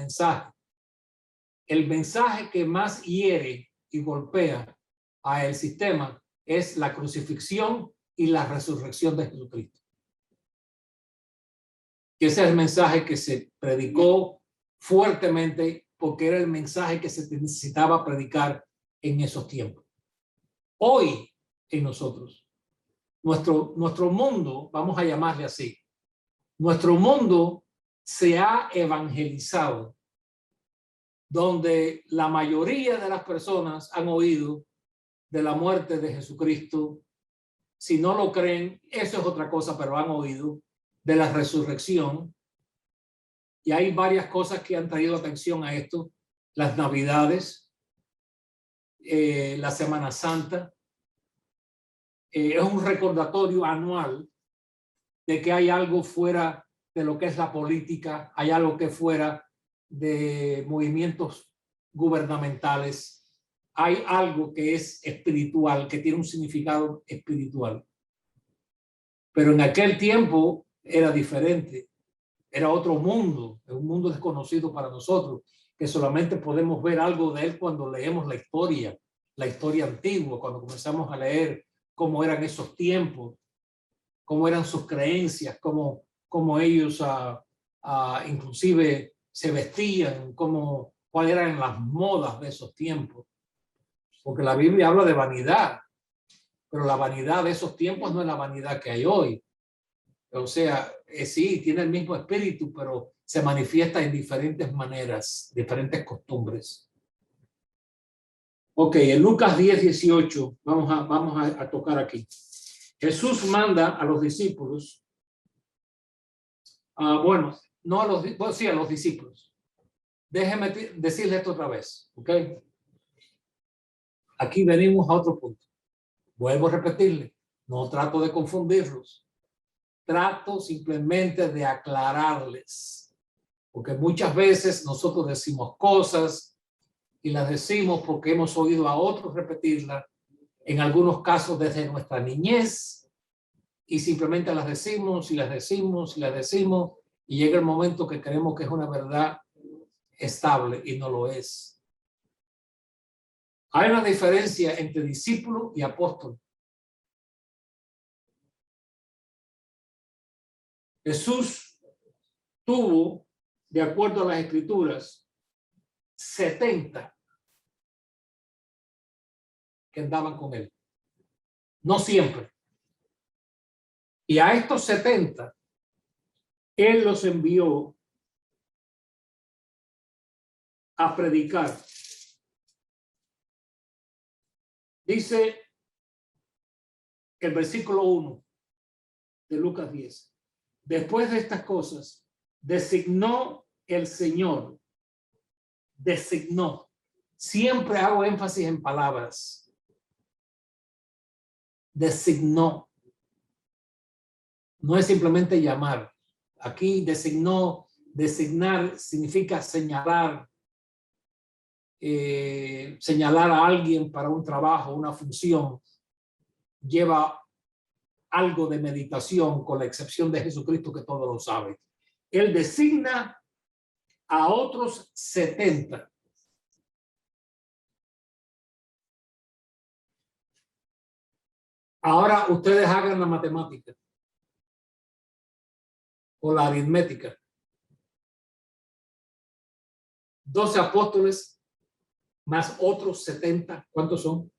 A: mensaje que más hiere y golpea a el sistema es la crucifixión y la resurrección de Jesucristo. Y ese es el mensaje que se predicó fuertemente porque era el mensaje que se necesitaba predicar en esos tiempos. Hoy en nosotros, nuestro mundo, vamos a llamarle así, nuestro mundo se ha evangelizado, donde la mayoría de las personas han oído de la muerte de Jesucristo. Si no lo creen, eso es otra cosa, pero han oído de la resurrección. Y hay varias cosas que han traído atención a esto. Las Navidades, la Semana Santa. Es un recordatorio anual de que hay algo fuera de lo que es la política, hay algo que fuera de movimientos gubernamentales, hay algo que es espiritual, que tiene un significado espiritual. Pero en aquel tiempo era diferente, era otro mundo, un mundo desconocido para nosotros, que solamente podemos ver algo de él cuando leemos la historia antigua, cuando comenzamos a leer cómo eran esos tiempos, cómo eran sus creencias, cómo ellos inclusive se vestían, cuáles eran las modas de esos tiempos. Porque la Biblia habla de vanidad, pero la vanidad de esos tiempos no es la vanidad que hay hoy. O sea, sí, tiene el mismo espíritu, pero se manifiesta en diferentes maneras, diferentes costumbres. Ok, en Lucas 10:18, vamos a tocar aquí. Jesús manda a los discípulos, sí, a los discípulos. Déjenme decirles esto otra vez, ¿ok? Aquí venimos a otro punto. Vuelvo a repetirle, no trato de confundirlos. Trato simplemente de aclararles, porque muchas veces nosotros decimos cosas y las decimos porque hemos oído a otros repetirlas, en algunos casos desde nuestra niñez, y simplemente las decimos y las decimos y las decimos, y llega el momento que creemos que es una verdad estable y no lo es. Hay una diferencia entre discípulo y apóstol. Jesús tuvo, de acuerdo a las escrituras, 70 que andaban con él. No siempre. Y a estos 70, él los envió a predicar. Dice el versículo 1 de Lucas 10. Después de estas cosas, designó el Señor. Designó. Siempre hago énfasis en palabras. Designó. No es simplemente llamar. Aquí designó, designar significa señalar. Señalar a alguien para un trabajo, una función, lleva algo de meditación, con la excepción de Jesucristo, que todo lo sabe. Él designa a otros 70. Ahora ustedes hagan la matemática o la aritmética. 12 apóstoles más otros 70. ¿Cuántos son?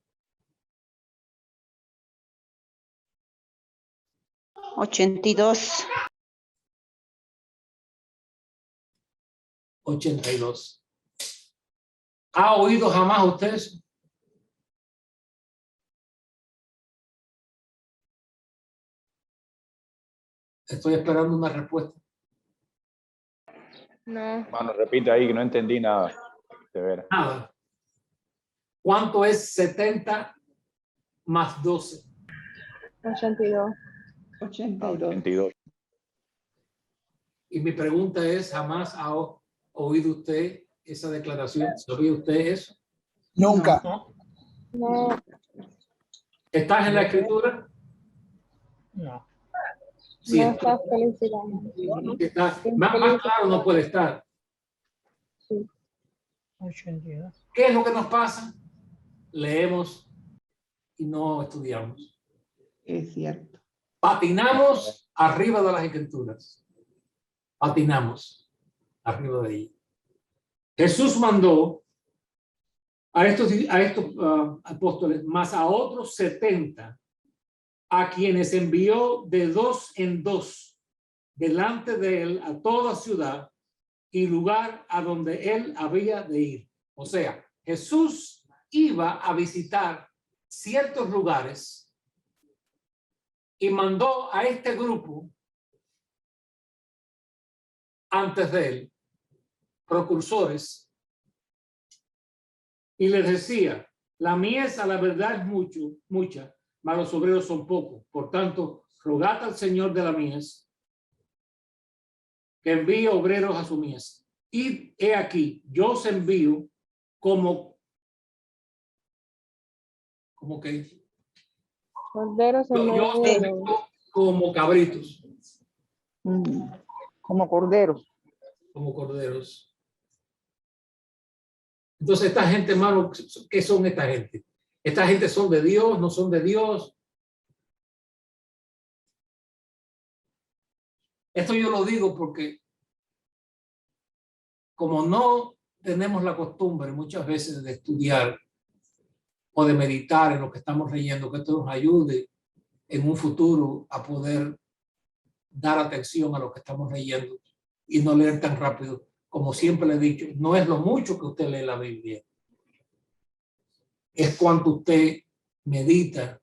H: 82.
A: 82. ¿Ha oído jamás usted eso? Estoy esperando una respuesta.
I: No.
E: Hermano, repite ahí que no entendí nada. De veras.
A: Nada. ¿Cuánto es 70 más 12?
I: 82.
E: 22.
A: Y mi pregunta es, ¿jamás ha oído usted esa declaración? ¿Sabía usted eso?
D: Nunca.
I: No.
A: ¿Estás en la escritura?
J: No.
A: Sí,
I: No está felicidad.
A: más claro no puede estar.
J: 82.
A: ¿Qué es lo que nos pasa? Leemos y no estudiamos.
K: Es cierto.
A: Patinamos arriba de las escrituras. Patinamos arriba de ellas. Jesús mandó a estos apóstoles más a otros 70, a quienes envió de 2 en 2 delante de él a toda ciudad y lugar a donde él había de ir. O sea, Jesús iba a visitar ciertos lugares y mandó a este grupo antes de él, precursores, y les decía: la mies a la verdad es mucha, mas los obreros son pocos. Por tanto, rogad al Señor de la mies que envíe obreros a su mies. Y he aquí, yo os envío como que
I: Corderos en
A: yo os
I: medio de
A: envío
I: lobos.
A: como cabritos,
K: Como corderos.
A: como corderos. Entonces, esta gente, hermano, ¿qué son esta gente? Esta gente son de Dios, no son de Dios. Esto yo lo digo porque como no tenemos la costumbre muchas veces de estudiar o de meditar en lo que estamos leyendo, que esto nos ayude en un futuro a poder dar atención a lo que estamos leyendo y no leer tan rápido. Como siempre le he dicho, no es lo mucho que usted lee la Biblia, es cuánto usted medita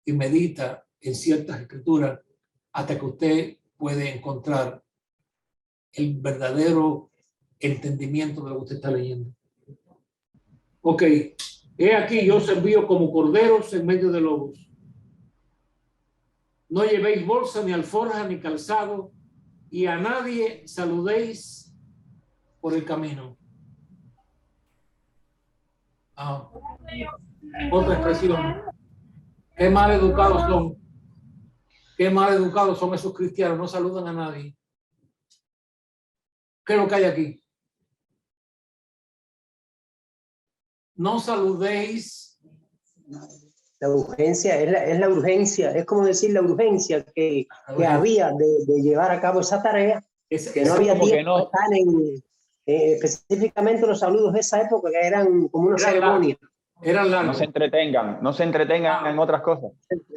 A: y medita en ciertas escrituras hasta que usted puede encontrar el verdadero entendimiento de lo que usted está leyendo. Ok, he aquí yo os envío como corderos en medio de lobos. No llevéis bolsa, ni alforja, ni calzado, y a nadie saludéis por el camino. Otra expresión. Qué mal educados son. Qué mal educados son esos cristianos. No saludan a nadie. ¿Qué es lo que hay aquí? No saludéis.
C: La urgencia, es la urgencia, es como decir la urgencia que había de llevar a cabo esa tarea, que no había tiempo de estar en, específicamente los saludos de esa época, que eran como una ceremonia.
A: Eran largos.
E: No se entretengan en otras cosas.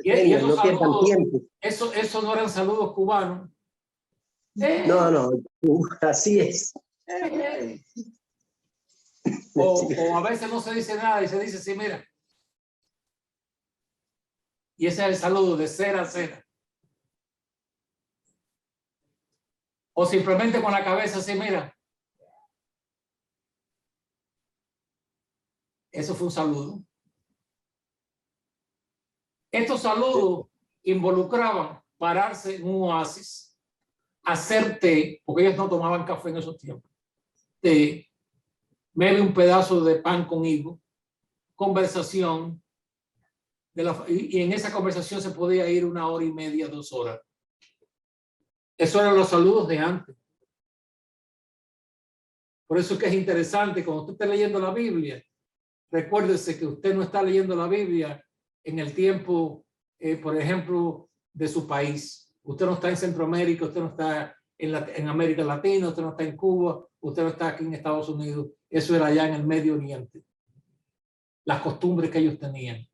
A: Y esos
C: no pierdan
A: saludos,
C: tiempo.
A: Eso no eran saludos cubanos.
C: No, así es.
A: O a veces no se dice nada y se dice sí, mira. Y ese es el saludo de cera a cera. O simplemente con la cabeza así, mira. Eso fue un saludo. Estos saludos involucraban pararse en un oasis, hacer té, porque ellos no tomaban café en esos tiempos. Té, bebe un pedazo de pan con higo, conversación, y en esa conversación se podía ir 1 hora y media, 2 horas. Esos eran los saludos de antes. Por eso es que es interesante, cuando usted esté leyendo la Biblia, recuérdese que usted no está leyendo la Biblia en el tiempo, por ejemplo, de su país. Usted no está en Centroamérica, usted no está en América Latina, usted no está en Cuba, usted no está aquí en Estados Unidos. Eso era allá en el Medio Oriente. Las costumbres que ellos tenían,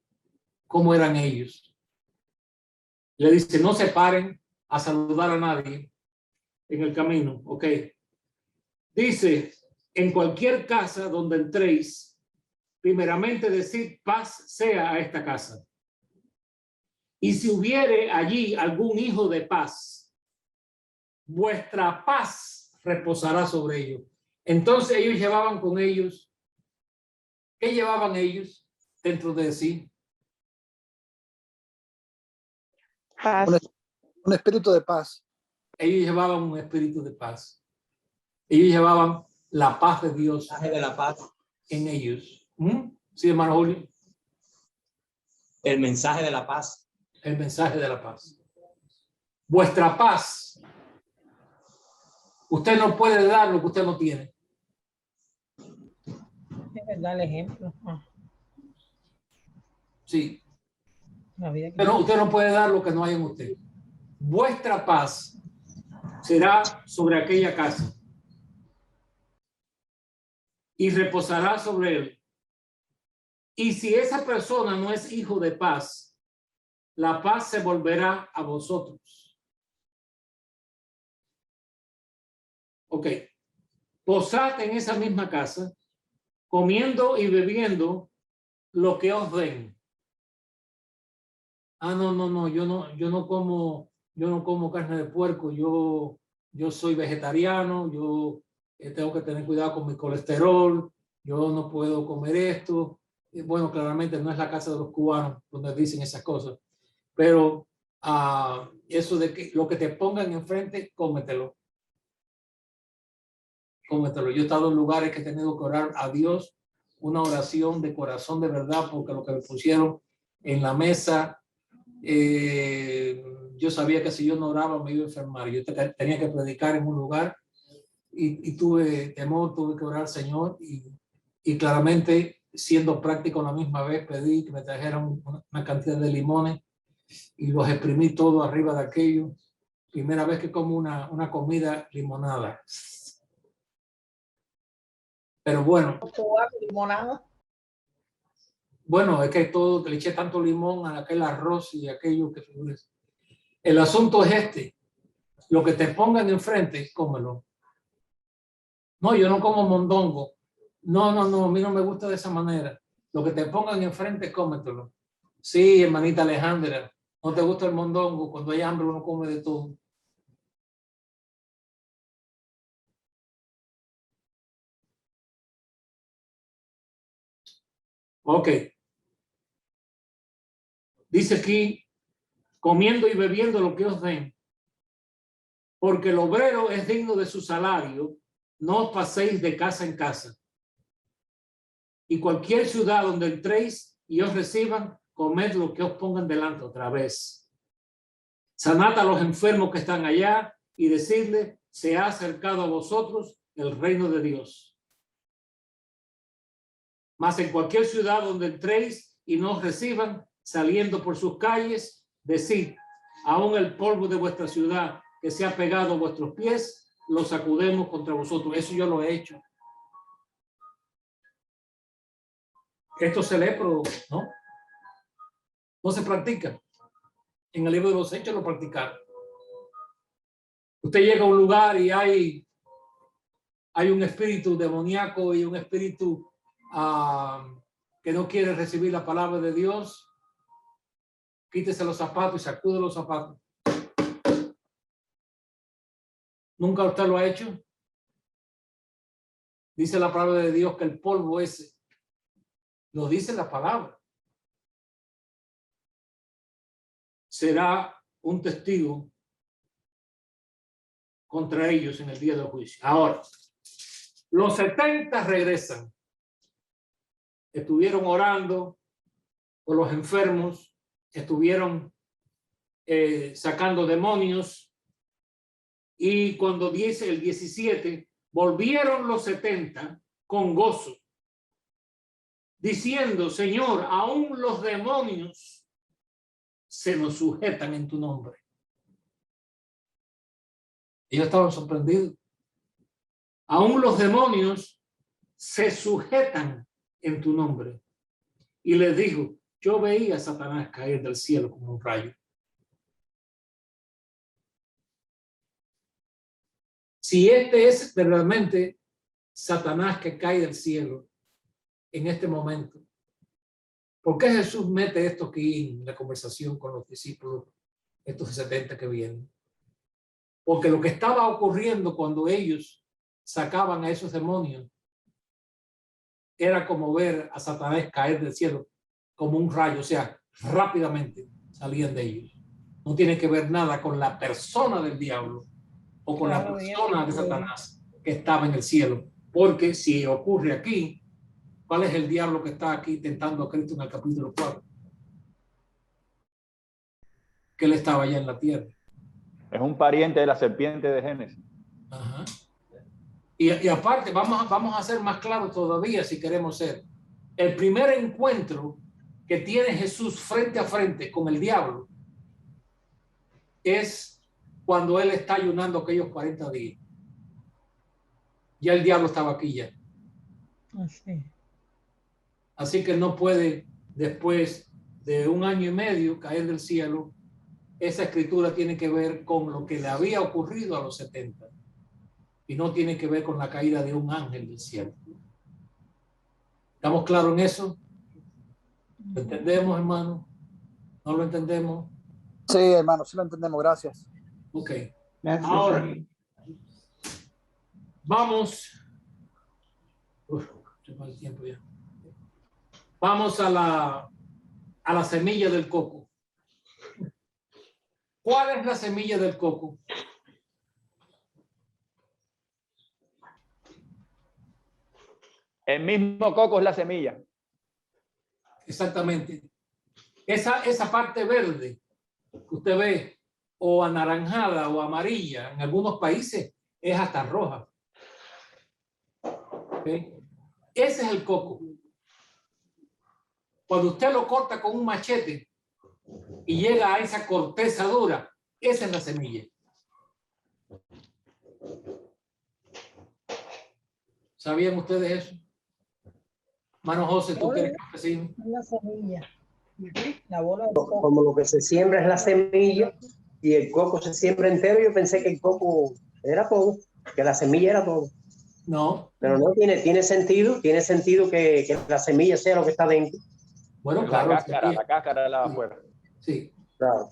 A: cómo eran ellos. Le dice, no se paren a saludar a nadie en el camino, ¿ok? Dice, en cualquier casa donde entréis, primeramente decid paz sea a esta casa. Y si hubiere allí algún hijo de paz, vuestra paz reposará sobre ellos. Entonces ellos llevaban con ellos, ¿qué llevaban ellos dentro de sí?
H: Paz.
D: Un espíritu de paz.
A: Ellos llevaban un espíritu de paz. Ellos llevaban la paz de Dios
G: De la paz.
A: en ellos. Sí, hermano Julio.
G: El mensaje de la paz.
A: El mensaje de la paz. Vuestra paz. Usted no puede dar lo que usted no tiene.
J: Dale ejemplo.
A: Sí.
J: La vida que
A: Pero usted no puede dar lo que no hay en usted. Vuestra paz será sobre aquella casa y reposará sobre él. Y si esa persona no es hijo de paz, la paz se volverá a vosotros. Ok. Posad en esa misma casa, comiendo y bebiendo lo que os den. No, yo no como carne de puerco, yo soy vegetariano, yo tengo que tener cuidado con mi colesterol, yo no puedo comer esto. Bueno, claramente no es la casa de los cubanos donde dicen esas cosas, pero eso de que lo que te pongan enfrente, cómetelo. Cómetelo. Yo he estado en lugares que he tenido que orar a Dios una oración de corazón de verdad, porque lo que me pusieron en la mesa, yo sabía que si yo no oraba me iba a enfermar. Yo tenía que predicar en un lugar y tuve temor, tuve que orar al Señor y claramente, siendo práctico a la misma vez, pedí que me trajeran una cantidad de limones y los exprimí todo arriba de aquello. Primera vez que como una comida limonada. Pero bueno. Bueno, es que todo, que le eché tanto limón a aquel arroz y aquello que figures. El asunto es este. Lo que te pongan enfrente, cómelo. No, yo no como mondongo. No, a mí no me gusta de esa manera. Lo que te pongan enfrente, cómetelo. Sí, hermanita Alejandra, no te gusta el mondongo. Cuando hay hambre uno come de todo. Ok. Dice aquí, comiendo y bebiendo lo que os den, porque el obrero es digno de su salario, no os paséis de casa en casa. Y cualquier ciudad donde entréis y os reciban, comed lo que os pongan delante otra vez. Sanad a los enfermos que están allá y decidle, se ha acercado a vosotros el reino de Dios. Mas en cualquier ciudad donde entréis y no os reciban, saliendo por sus calles, decid, aún el polvo de vuestra ciudad que se ha pegado a vuestros pies, lo sacudemos contra vosotros. Eso yo lo he hecho. Esto se lee, pero no se practica. En el libro de los Hechos lo practicaron. Usted llega a un lugar y hay un espíritu demoníaco y un espíritu que no quiere recibir la palabra de Dios. Quítese los zapatos y sacude los zapatos. ¿Nunca usted lo ha hecho? Dice la palabra de Dios que el polvo ese, lo dice la palabra, será un testigo contra ellos en el día del juicio. Ahora, los 70 regresan. Estuvieron orando, por los enfermos, estuvieron sacando demonios, y cuando dice el 17, volvieron los 70 con gozo, diciendo: Señor, aún los demonios se nos sujetan en tu nombre. Ellos estaban sorprendidos. Aún los demonios se sujetan en tu nombre. Y les dijo: yo veía a Satanás caer del cielo como un rayo. Si este es verdaderamente Satanás que cae del cielo en este momento, ¿por qué Jesús mete esto aquí en la conversación con los discípulos, estos 70 que vienen? Porque lo que estaba ocurriendo cuando ellos sacaban a esos demonios era como ver a Satanás caer del cielo como un rayo, o sea, rápidamente salían de ellos. No tiene que ver nada con la persona del diablo o con la persona de Satanás que estaba en el cielo. Porque si ocurre aquí, ¿cuál es el diablo que está aquí tentando a Cristo en el capítulo 4? Que él estaba allá en la tierra.
E: Es un pariente de la serpiente de Génesis.
A: Ajá. Y aparte, vamos a ser más claros todavía si queremos ser. El primer encuentro que tiene Jesús frente a frente con el diablo es cuando él está ayunando aquellos 40 días. Ya el diablo estaba aquí ya. Así que no puede, después de 1 año y medio, caer del cielo. Esa escritura tiene que ver con lo que le había ocurrido a los 70 y no tiene que ver con la caída de un ángel del cielo. ¿Estamos claros en eso? ¿Lo entendemos, hermano? ¿No lo entendemos?
D: Sí, hermano, sí lo entendemos. Gracias.
A: Ok.
K: Gracias.
A: Ahora, vamos. Vamos a la semilla del coco. ¿Cuál es la semilla del coco?
E: El mismo coco es la semilla.
A: Exactamente. Esa parte verde que usted ve, o anaranjada o amarilla, en algunos países es hasta roja. ¿Okay? Ese es el coco. Cuando usted lo corta con un machete y llega a esa corteza dura, esa es la semilla. ¿Sabían ustedes eso? Mano José, ¿tú quieres campesino?
J: La semilla. La bola de coco.
C: Como lo que se siembra es la semilla y el coco se siembra entero, yo pensé que el coco era todo, que la semilla era todo.
A: No.
C: Pero no tiene sentido que la semilla sea lo que está dentro.
A: Bueno, claro.
E: La cáscara de la de afuera.
A: Sí.
C: Claro.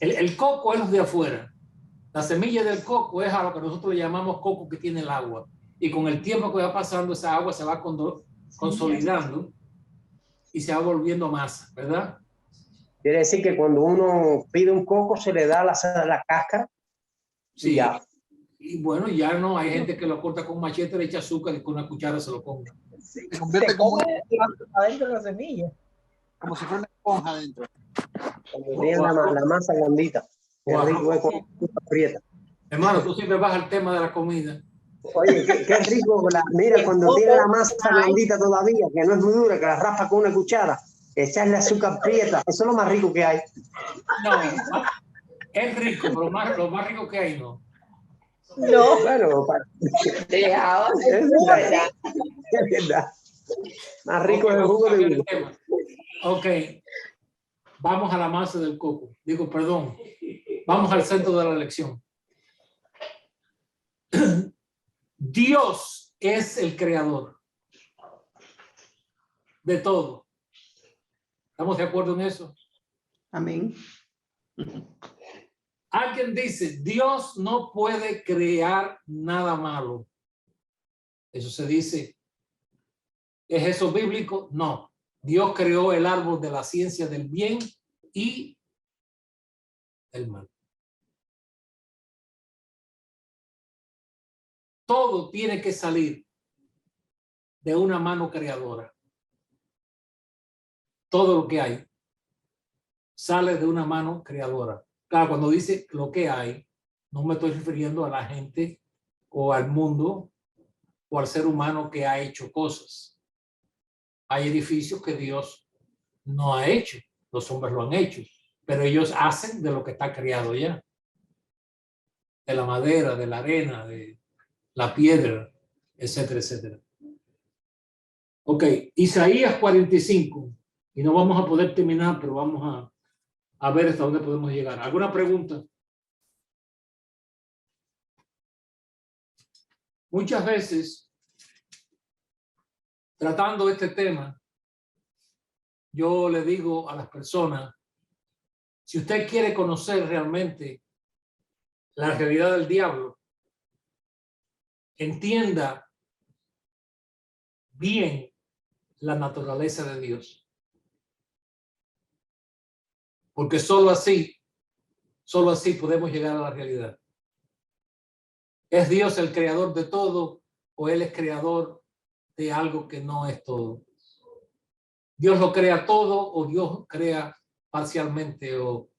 A: El coco es lo de afuera. La semilla del coco es a lo que nosotros le llamamos coco que tiene el agua. Y con el tiempo que va pasando, esa agua se va consolidando y se va volviendo masa, ¿verdad?
C: Quiere decir que cuando uno pide un coco se le da la cáscara.
A: Sí.
C: Ya.
A: Y bueno, ya no hay gente que lo corta con un machete, le echa azúcar y con una cuchara se lo come.
D: Se convierte como
J: adentro de la semilla.
D: como si fuera una esponja adentro.
C: Cuando tiene la masa blandita. Qué rico es con aprieta.
A: Hermano, tú siempre vas al tema de la comida.
C: Oye, qué rico. Mira, cuando tiene la masa blandita todavía, que no es muy dura, que la raspa con una cuchara, echarle azúcar prieta, eso es lo más rico que hay.
A: No, es rico, pero lo más rico que hay no.
C: No. Bueno, es verdad. Más rico es el jugo de uva.
A: Ok, vamos a la masa del coco. Digo, perdón, vamos al centro de la lección. Dios es el creador de todo. ¿Estamos de acuerdo en eso?
K: Amén.
A: Alguien dice, Dios no puede crear nada malo. Eso se dice. ¿Es eso bíblico? No. Dios creó el árbol de la ciencia del bien y el mal. Todo tiene que salir de una mano creadora. todo lo que hay sale de una mano creadora. Claro, cuando dice lo que hay, no me estoy refiriendo a la gente o al mundo o al ser humano que ha hecho cosas. Hay edificios que Dios no ha hecho, los hombres lo han hecho, pero ellos hacen de lo que está creado ya. De la madera, de la arena, de la piedra, etcétera, etcétera. Ok, Isaías 45. Y no vamos a poder terminar, pero vamos a ver hasta dónde podemos llegar. ¿Alguna pregunta? Muchas veces, tratando este tema, yo le digo a las personas, si usted quiere conocer realmente la realidad del diablo, entienda bien la naturaleza de Dios. Porque solo así podemos llegar a la realidad. ¿Es Dios el creador de todo o Él es creador de algo que no es todo? ¿Dios lo crea todo o Dios crea parcialmente o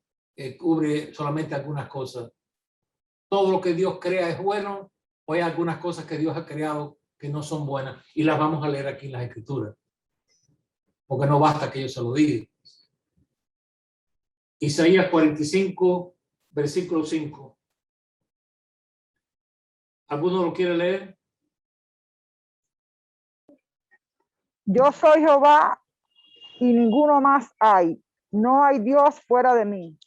A: cubre solamente algunas cosas? ¿Todo lo que Dios crea es bueno o hay algunas cosas que Dios ha creado que no son buenas? Y las vamos a leer aquí en las Escrituras. Porque no basta que yo se lo diga. Isaías 45, versículo 5. ¿Alguno lo quiere leer?
L: Yo soy Jehová y ninguno más hay. No hay Dios fuera de mí.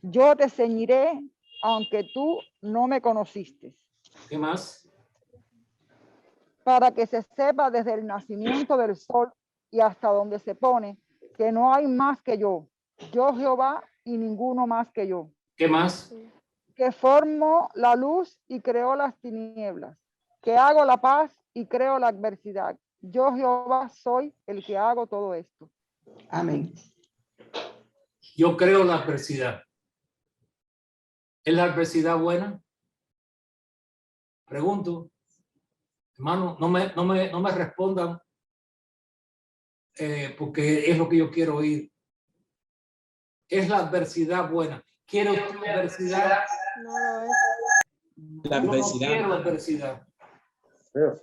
L: Yo te ceñiré, aunque tú no me conociste.
A: ¿Qué más?
L: Para que se sepa desde el nacimiento del sol y hasta donde se pone, que no hay más que yo. Yo Jehová y ninguno más que yo.
A: ¿Qué más?
L: Que formo la luz y creo las tinieblas. Que hago la paz y creo la adversidad. Yo Jehová soy el que hago todo esto.
K: Amén.
A: Yo creo la adversidad. ¿Es la adversidad buena? Pregunto. Hermano, no me respondan porque es lo que yo quiero oír. ¿Es la adversidad buena? ¿Quiere usted adversidad?
I: No lo es.
G: La adversidad.
A: No quiero adversidad.
C: Bueno,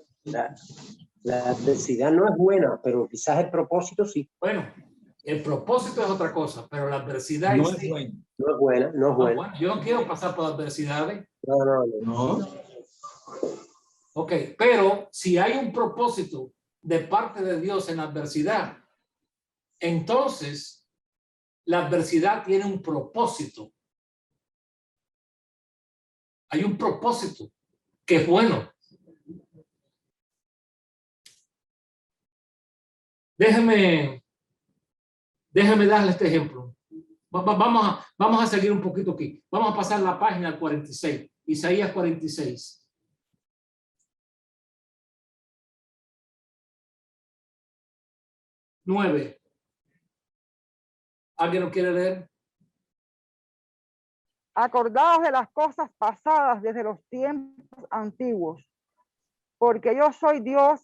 C: la adversidad no es buena, pero quizás el propósito sí.
A: Bueno, el propósito es otra cosa, pero la adversidad
G: No
A: en
G: es
A: sí,
G: bueno.
C: No es buena, no es buena.
A: bueno, yo no quiero pasar por adversidades.
C: No.
A: Ok, pero si hay un propósito de parte de Dios en la adversidad, entonces la adversidad tiene un propósito. Hay un propósito que es bueno. Déjeme darle este ejemplo. Vamos a seguir un poquito aquí. Vamos a pasar la página al 46. Isaías 46. 9. ¿Alguien lo quiere leer?
L: Acordaos de las cosas pasadas desde los tiempos antiguos, porque yo soy Dios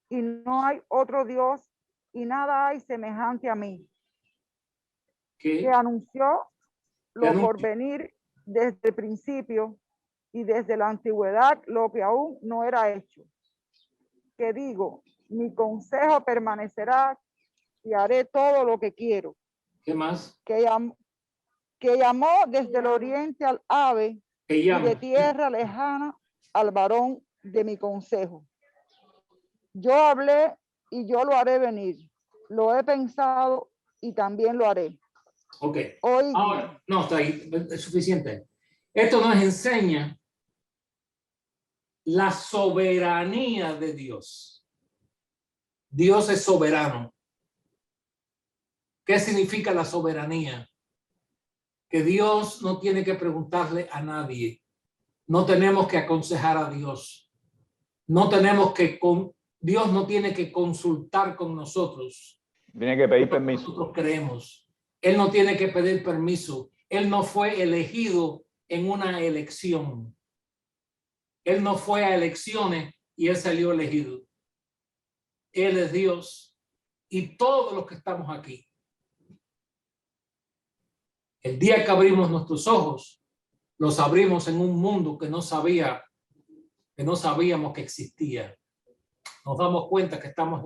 L: y no hay otro Dios y nada hay semejante a mí. Que anunció lo por venir desde el principio y desde la antigüedad lo que aún no era hecho. Que digo, mi consejo permanecerá y haré todo lo que quiero.
A: ¿Qué más?
L: Que llamó desde el oriente al ave y de tierra lejana al varón de mi consejo. Yo hablé y yo lo haré venir. Lo he pensado y también lo haré.
A: Ok. Ahora, no, está ahí, es suficiente. Esto nos enseña la soberanía de Dios. Dios es soberano. ¿Qué significa la soberanía? Que Dios no tiene que preguntarle a nadie. No tenemos que aconsejar a Dios. Dios no tiene que consultar con nosotros.
E: Tiene que pedir permiso.
A: Nosotros creemos. Él no tiene que pedir permiso. Él no fue elegido en una elección. Él no fue a elecciones y él salió elegido. Él es Dios y todos los que estamos aquí. El día que abrimos nuestros ojos, los abrimos en un mundo que no sabíamos que existía. Nos damos cuenta que estamos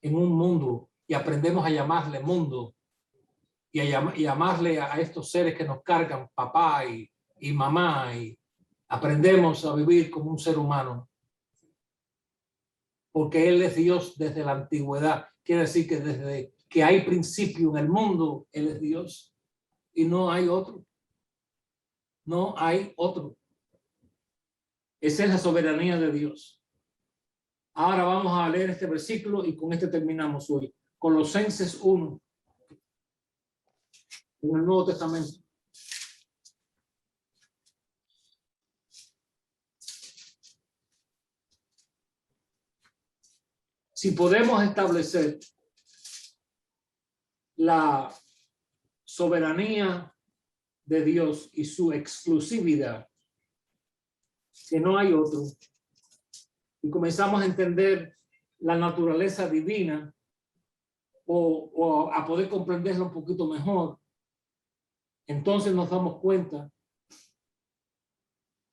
A: en un mundo y aprendemos a llamarle mundo y a llamarle a estos seres que nos cargan, papá y mamá, y aprendemos a vivir como un ser humano. Porque Él es Dios desde la antigüedad. Quiere decir que desde que hay principio en el mundo, Él es Dios. Y no hay otro. No hay otro. Esa es la soberanía de Dios. Ahora vamos a leer este versículo y con este terminamos hoy. Colosenses 1. En el Nuevo Testamento. Si podemos establecer la soberanía de Dios y su exclusividad, que no hay otro, y comenzamos a entender la naturaleza divina o a poder comprenderla un poquito mejor, entonces nos damos cuenta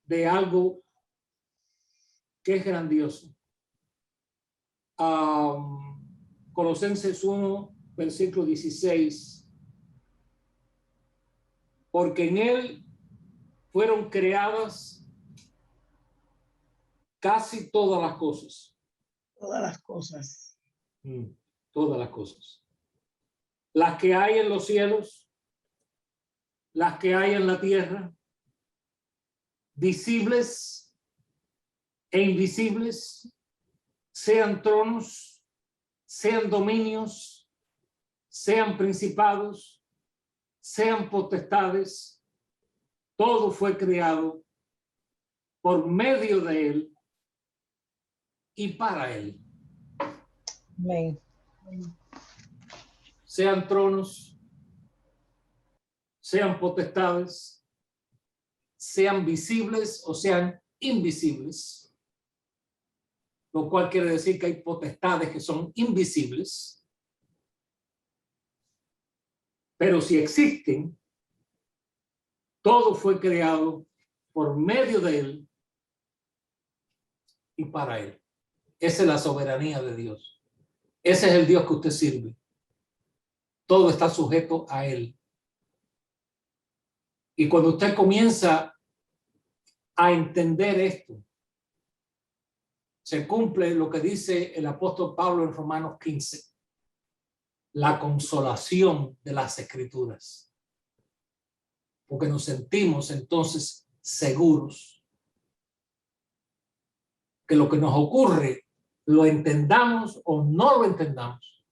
A: de algo que es grandioso. Colosenses 1, versículo 16. Porque en Él fueron creadas casi todas las cosas.
J: Todas las cosas.
A: Todas las cosas. Las que hay en los cielos, las que hay en la tierra, visibles e invisibles, sean tronos, sean dominios, sean principados, sean potestades, todo fue creado por medio de Él y para Él.
J: Amén.
A: Sean tronos, sean potestades, sean visibles o sean invisibles, lo cual quiere decir que hay potestades que son invisibles. Pero si existen, todo fue creado por medio de Él y para Él. Esa es la soberanía de Dios. Ese es el Dios que usted sirve. Todo está sujeto a Él. Y cuando usted comienza a entender esto, se cumple lo que dice el apóstol Pablo en Romanos 15. La consolación de las Escrituras. Porque nos sentimos entonces seguros que lo que nos ocurre, lo entendamos o no lo entendamos,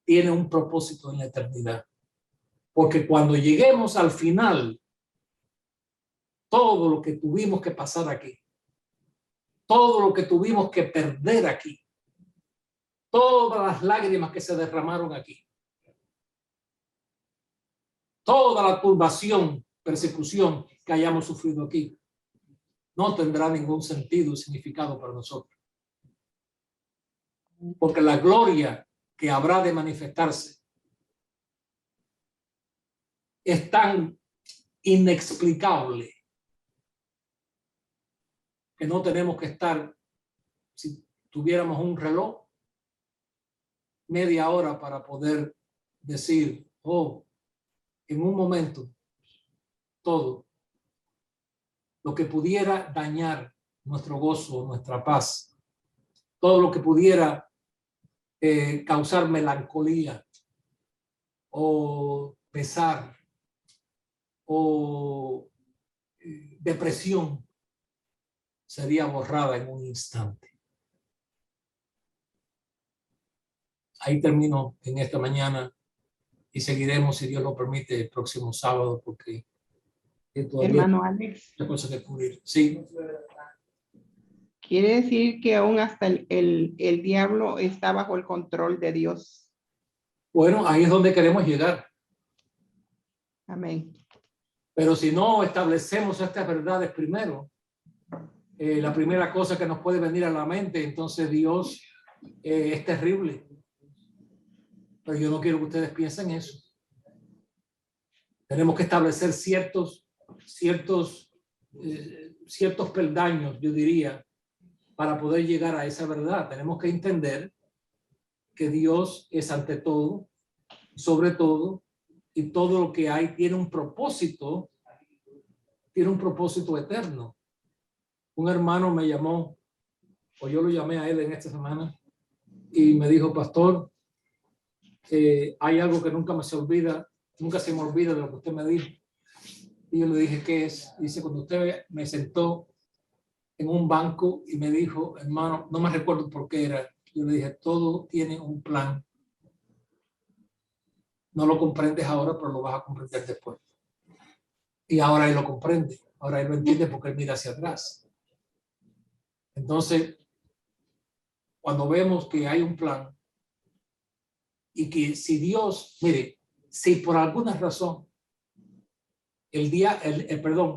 A: tiene un propósito en la eternidad. Porque cuando lleguemos al final, todo lo que tuvimos que pasar aquí, todo lo que tuvimos que perder aquí, todas las lágrimas que se derramaron aquí, toda la turbación, persecución que hayamos sufrido aquí, no tendrá ningún sentido y significado para nosotros. Porque la gloria que habrá de manifestarse es tan inexplicable que no tenemos que estar, si tuviéramos un reloj, media hora para poder decir, oh, en un momento, todo lo que pudiera dañar nuestro gozo, nuestra paz, todo lo que pudiera causar melancolía o pesar o depresión, sería borrada en un instante. Ahí termino en esta mañana y seguiremos, si Dios lo permite, el próximo sábado, porque
K: hermano Alex,
A: hay cosas que cubrir. Sí.
K: Quiere decir que aún hasta el diablo está bajo el control de Dios.
A: Bueno, ahí es donde queremos llegar.
K: Amén.
A: Pero si no establecemos estas verdades primero, la primera cosa que nos puede venir a la mente, entonces Dios es terrible. Pero yo no quiero que ustedes piensen eso. Tenemos que establecer ciertos peldaños, yo diría, para poder llegar a esa verdad. Tenemos que entender que Dios es ante todo, sobre todo, y todo lo que hay tiene un propósito eterno. Un hermano me llamó, o yo lo llamé a él en esta semana, y me dijo, pastor, hay algo que nunca se me olvida de lo que usted me dijo. Y yo le dije, ¿qué es? Dice, cuando usted me sentó en un banco y me dijo, hermano, no me recuerdo por qué era. Yo le dije, todo tiene un plan. No lo comprendes ahora, pero lo vas a comprender después. Y ahora él lo comprende. Ahora él lo entiende porque él mira hacia atrás. Entonces, cuando vemos que hay un plan y que si Dios, mire, si por alguna razón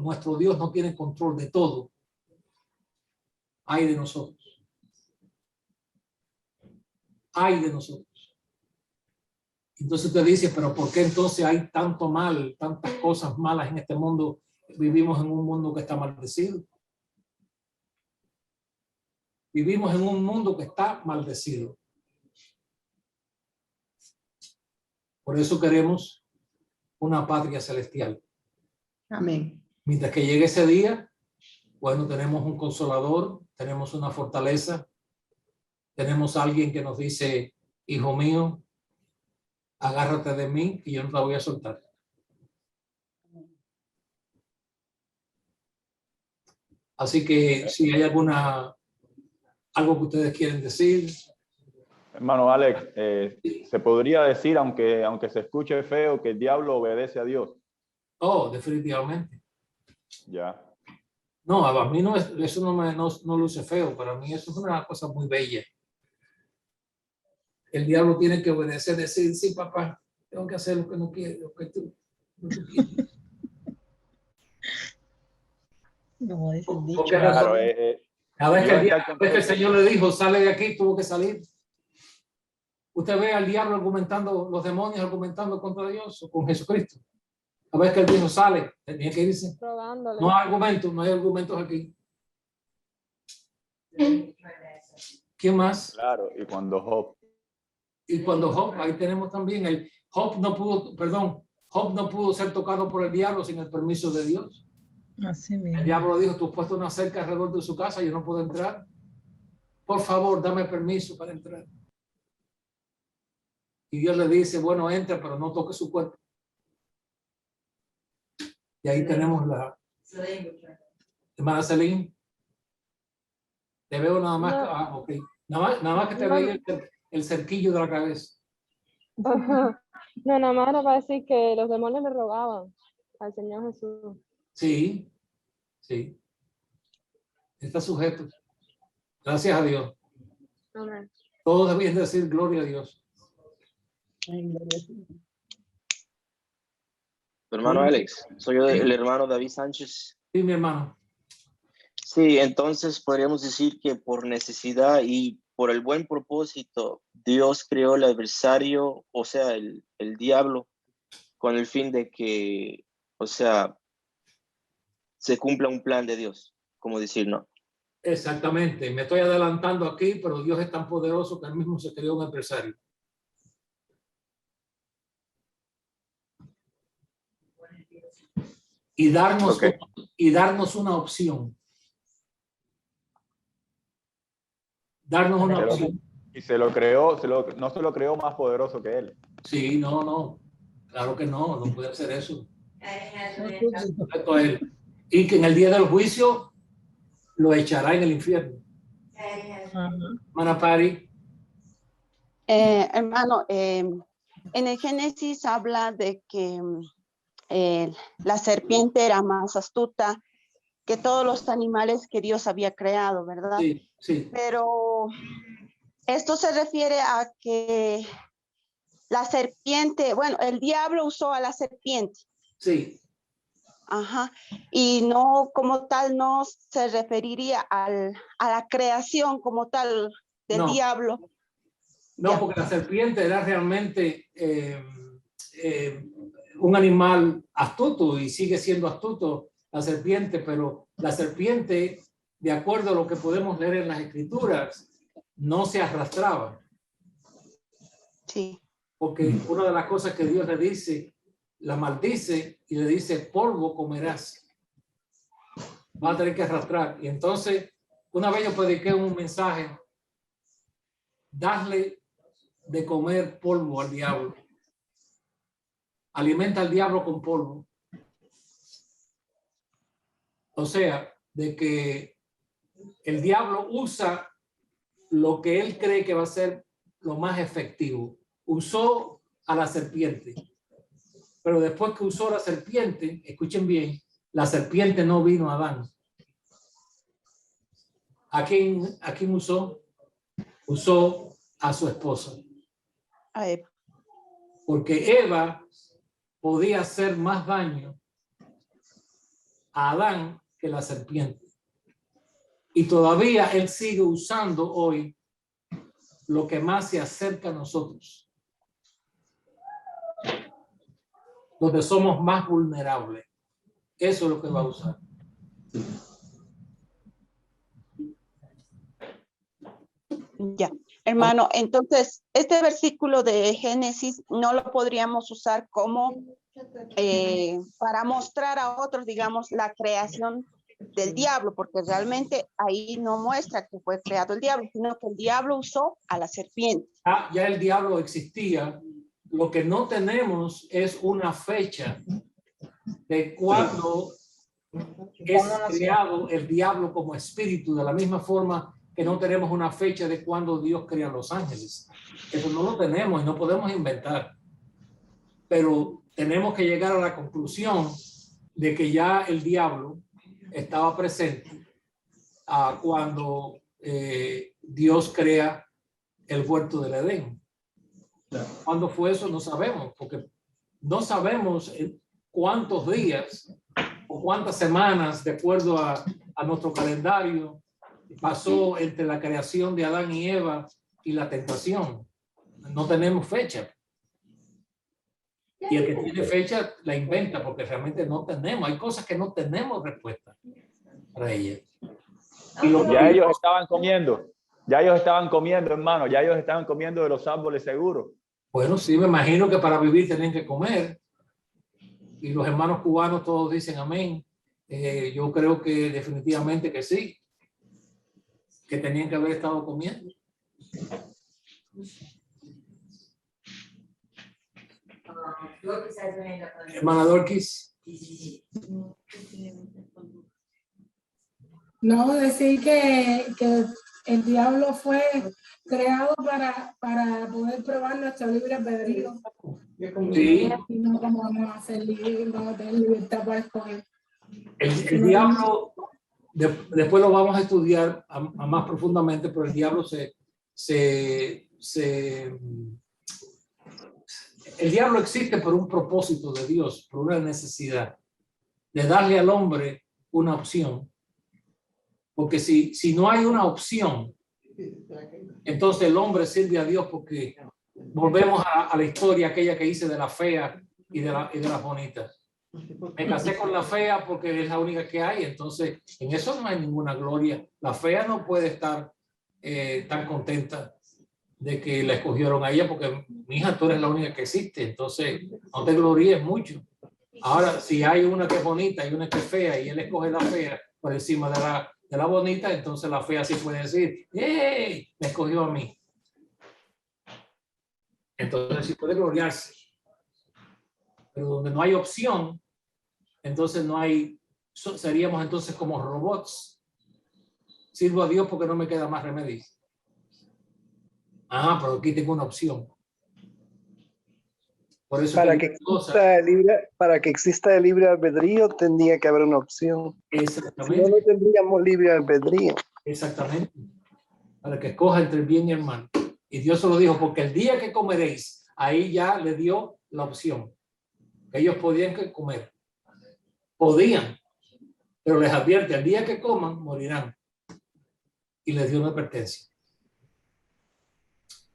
A: nuestro Dios no tiene control de todo, ay de nosotros. Ay de nosotros. Entonces usted dice, pero ¿por qué entonces hay tanto mal, tantas cosas malas en este mundo? Vivimos en un mundo que está maldecido. Vivimos en un mundo que está maldecido. Por eso queremos una patria celestial.
K: Amén.
A: Mientras que llegue ese día, bueno, tenemos un consolador, tenemos una fortaleza, tenemos alguien que nos dice, hijo mío, agárrate de mí y yo no la voy a soltar. Así que si hay algo que ustedes quieren decir.
E: Hermano Alex, se podría decir, aunque se escuche feo, que el diablo obedece a Dios.
A: Oh, definitivamente.
E: Ya.
A: No, a mí eso no luce feo. Para mí eso es una cosa muy bella. El diablo tiene que obedecer, decir, sí, papá, tengo que hacer lo que no quiero, lo que tú quieres.
J: No, es el
A: ¿Por
J: dicho.
A: qué razón?
E: Claro,
A: Cada vez que el Señor le dijo, sale de aquí, tuvo que salir. Usted ve al diablo argumentando, los demonios argumentando contra Dios o con Jesucristo. A ver que el dijo, sale, tenía que irse.
I: Rogándole.
A: No hay argumentos aquí. ¿Quién más?
E: Claro, y cuando Job,
A: Ahí tenemos también Job no pudo ser tocado por el diablo sin el permiso de Dios.
J: Así
A: El
J: mismo.
A: diablo dijo, tú has puesto una cerca alrededor de su casa, yo no puedo entrar. Por favor, dame permiso para entrar. Y Dios le dice, bueno, entra, pero no toque su cuerpo. Y ahí tenemos la hermana Celine. Te veo nada más.
I: No.
A: Ok. Nada más que te veo el cerquillo de la cabeza.
I: No, nada más era para decir que los demonios le rogaban al Señor Jesús.
A: Sí. Está sujeto. Gracias a Dios.
I: Amén.
A: Todos debían decir gloria a Dios.
M: Hermano Alex, soy yo el hermano David Sánchez.
A: Sí, mi hermano.
M: Sí, entonces podríamos decir que por necesidad y por el buen propósito, Dios creó el adversario, o sea, el diablo, con el fin de que, o sea, se cumpla un plan de Dios, como decir, ¿no?
A: Exactamente. Me estoy adelantando aquí, pero Dios es tan poderoso que él mismo se creó un adversario. Y darnos una opción. Darnos una opción.
E: Y no se lo creó más poderoso que él.
A: Sí, no. Claro que no puede hacer eso. Y que en el día del juicio lo echará en el infierno. Hermana Pari.
N: Hermano, en el Génesis habla de que la serpiente era más astuta que todos los animales que Dios había creado, ¿verdad?
A: Sí.
N: Pero esto se refiere a que la serpiente, bueno, el diablo usó a la serpiente.
A: Sí.
N: Ajá. Y no, como tal, no se referiría a la creación como tal del diablo.
A: No, porque la serpiente era realmente un animal astuto y sigue siendo astuto la serpiente, pero la serpiente, de acuerdo a lo que podemos leer en las escrituras, no se arrastraba.
N: Sí.
A: Porque una de las cosas que Dios le dice, la maldice y le dice, polvo comerás. Va a tener que arrastrar. Y entonces, una vez yo prediqué un mensaje, darle de comer polvo al diablo. Alimenta al diablo con polvo. O sea, de que el diablo usa lo que él cree que va a ser lo más efectivo. Usó a la serpiente. Pero después que usó la serpiente, escuchen bien, la serpiente no vino a Adán. ¿A quién usó? Usó a su esposa.
N: A Eva.
A: Porque Eva podía hacer más daño a Adán que la serpiente. Y todavía él sigue usando hoy lo que más se acerca a nosotros, donde somos más vulnerables. Eso es lo que va a usar.
N: Ya, hermano, entonces este versículo de Génesis no lo podríamos usar como para mostrar a otros, digamos, la creación del diablo, porque realmente ahí no muestra que fue creado el diablo, sino que el diablo usó a la serpiente.
A: Ya el diablo existía. Lo que no tenemos es una fecha de cuándo es creado el diablo como espíritu, de la misma forma que no tenemos una fecha de cuándo Dios crea los ángeles. Eso no lo tenemos y no podemos inventar. Pero tenemos que llegar a la conclusión de que ya el diablo estaba presente cuando Dios crea el huerto del Edén. ¿Cuándo fue eso? No sabemos, porque no sabemos cuántos días o cuántas semanas, de acuerdo a nuestro calendario, pasó entre la creación de Adán y Eva y la tentación. No tenemos fecha. Y el que tiene fecha la inventa, porque realmente no tenemos. Hay cosas que no tenemos respuesta para ellas.
E: Ya ellos estaban comiendo. Ya ellos estaban comiendo, hermano. Ya ellos estaban comiendo de los árboles seguros.
A: Bueno, sí, me imagino que para vivir tienen que comer. Y los hermanos cubanos todos dicen amén. Yo creo que definitivamente que sí. Que tenían que haber estado comiendo. Hermana Dorkis.
O: No, decir que el diablo fue creado para poder probar nuestro libre albedrío.
A: Sí.
O: Y no como vamos a ser libres, vamos a tener libertad para escoger.
A: El diablo, después lo vamos a estudiar a más profundamente, pero el diablo el diablo existe por un propósito de Dios, por una necesidad de darle al hombre una opción. Porque si no hay una opción, entonces el hombre sirve a Dios, porque volvemos a la historia aquella que hice de la fea y de las bonitas. Me casé con la fea porque es la única que hay, entonces en eso no hay ninguna gloria. La fea no puede estar tan contenta de que la escogieron a ella, porque mi hija, tú eres la única que existe, entonces no te gloríes mucho. Ahora, si hay una que es bonita y una que es fea y él escoge la fea por encima de la bonita, entonces la fea sí puede decir, ¡hey! Me escogió a mí. Entonces sí puede gloriarse. Pero donde no hay opción, entonces no hay, seríamos entonces como robots. Sirvo a Dios porque no me queda más remedio. Pero aquí tengo una opción. Por eso
P: para que exista el libre albedrío tendría que haber una opción.
A: Exactamente.
P: Si no, no tendríamos libre albedrío.
A: Exactamente. Para que escoja entre el bien y el mal. Y Dios se lo dijo, porque el día que comeréis, ahí ya le dio la opción. Ellos podían comer. Podían. Pero les advierte, el día que coman, morirán. Y les dio una advertencia.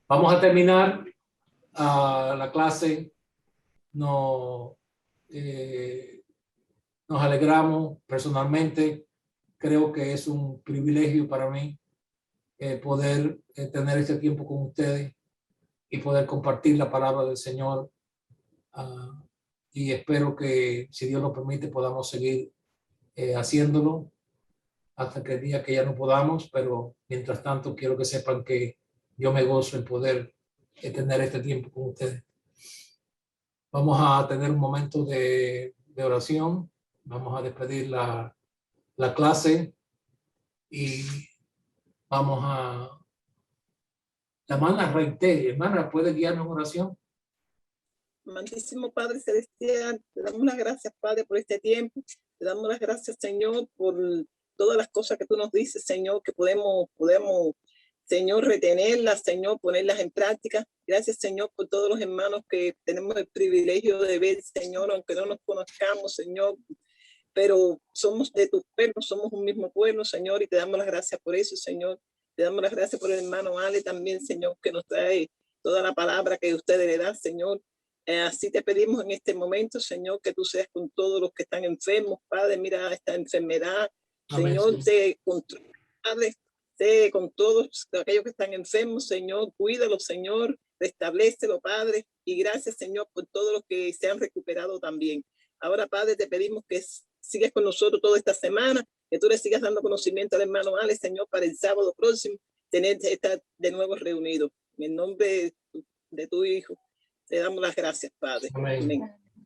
A: Vamos a terminar la clase. Nos alegramos personalmente. Creo que es un privilegio para mí poder tener este tiempo con ustedes y poder compartir la palabra del Señor. Y espero que, si Dios lo permite, podamos seguir haciéndolo hasta que el día que ya no podamos, pero mientras tanto quiero que sepan que yo me gozo en poder tener este tiempo con ustedes. Vamos a tener un momento de oración, vamos a despedir la clase y vamos a... La hermana Reité, hermana, ¿puede guiarnos en oración?
Q: Amantísimo Padre Celestial, te damos las gracias, Padre, por este tiempo. Te damos las gracias, Señor, por todas las cosas que tú nos dices, Señor, que podemos, Señor, retenerlas, Señor, ponerlas en práctica. Gracias, Señor, por todos los hermanos que tenemos el privilegio de ver, Señor, aunque no nos conozcamos, Señor, pero somos de tu pueblo, somos un mismo pueblo, Señor, y te damos las gracias por eso, Señor. Te damos las gracias por el hermano Ale también, Señor, que nos trae toda la palabra que ustedes le dan, Señor. Así te pedimos en este momento, Señor, que tú seas con todos los que están enfermos, Padre. Mira esta enfermedad,
A: Amén,
Q: Señor, sé con, Padre, sé con todos aquellos que están enfermos, Señor, cuídalos, Señor, restablécelo, Padre, y gracias, Señor, por todos los que se han recuperado también. Ahora, Padre, te pedimos que sigas con nosotros toda esta semana, que tú le sigas dando conocimiento al hermano Ale, Señor, para el sábado próximo, estar de nuevo reunidos. En el nombre de tu Hijo, te damos las gracias, Padre.
A: Amén.
Q: Amén.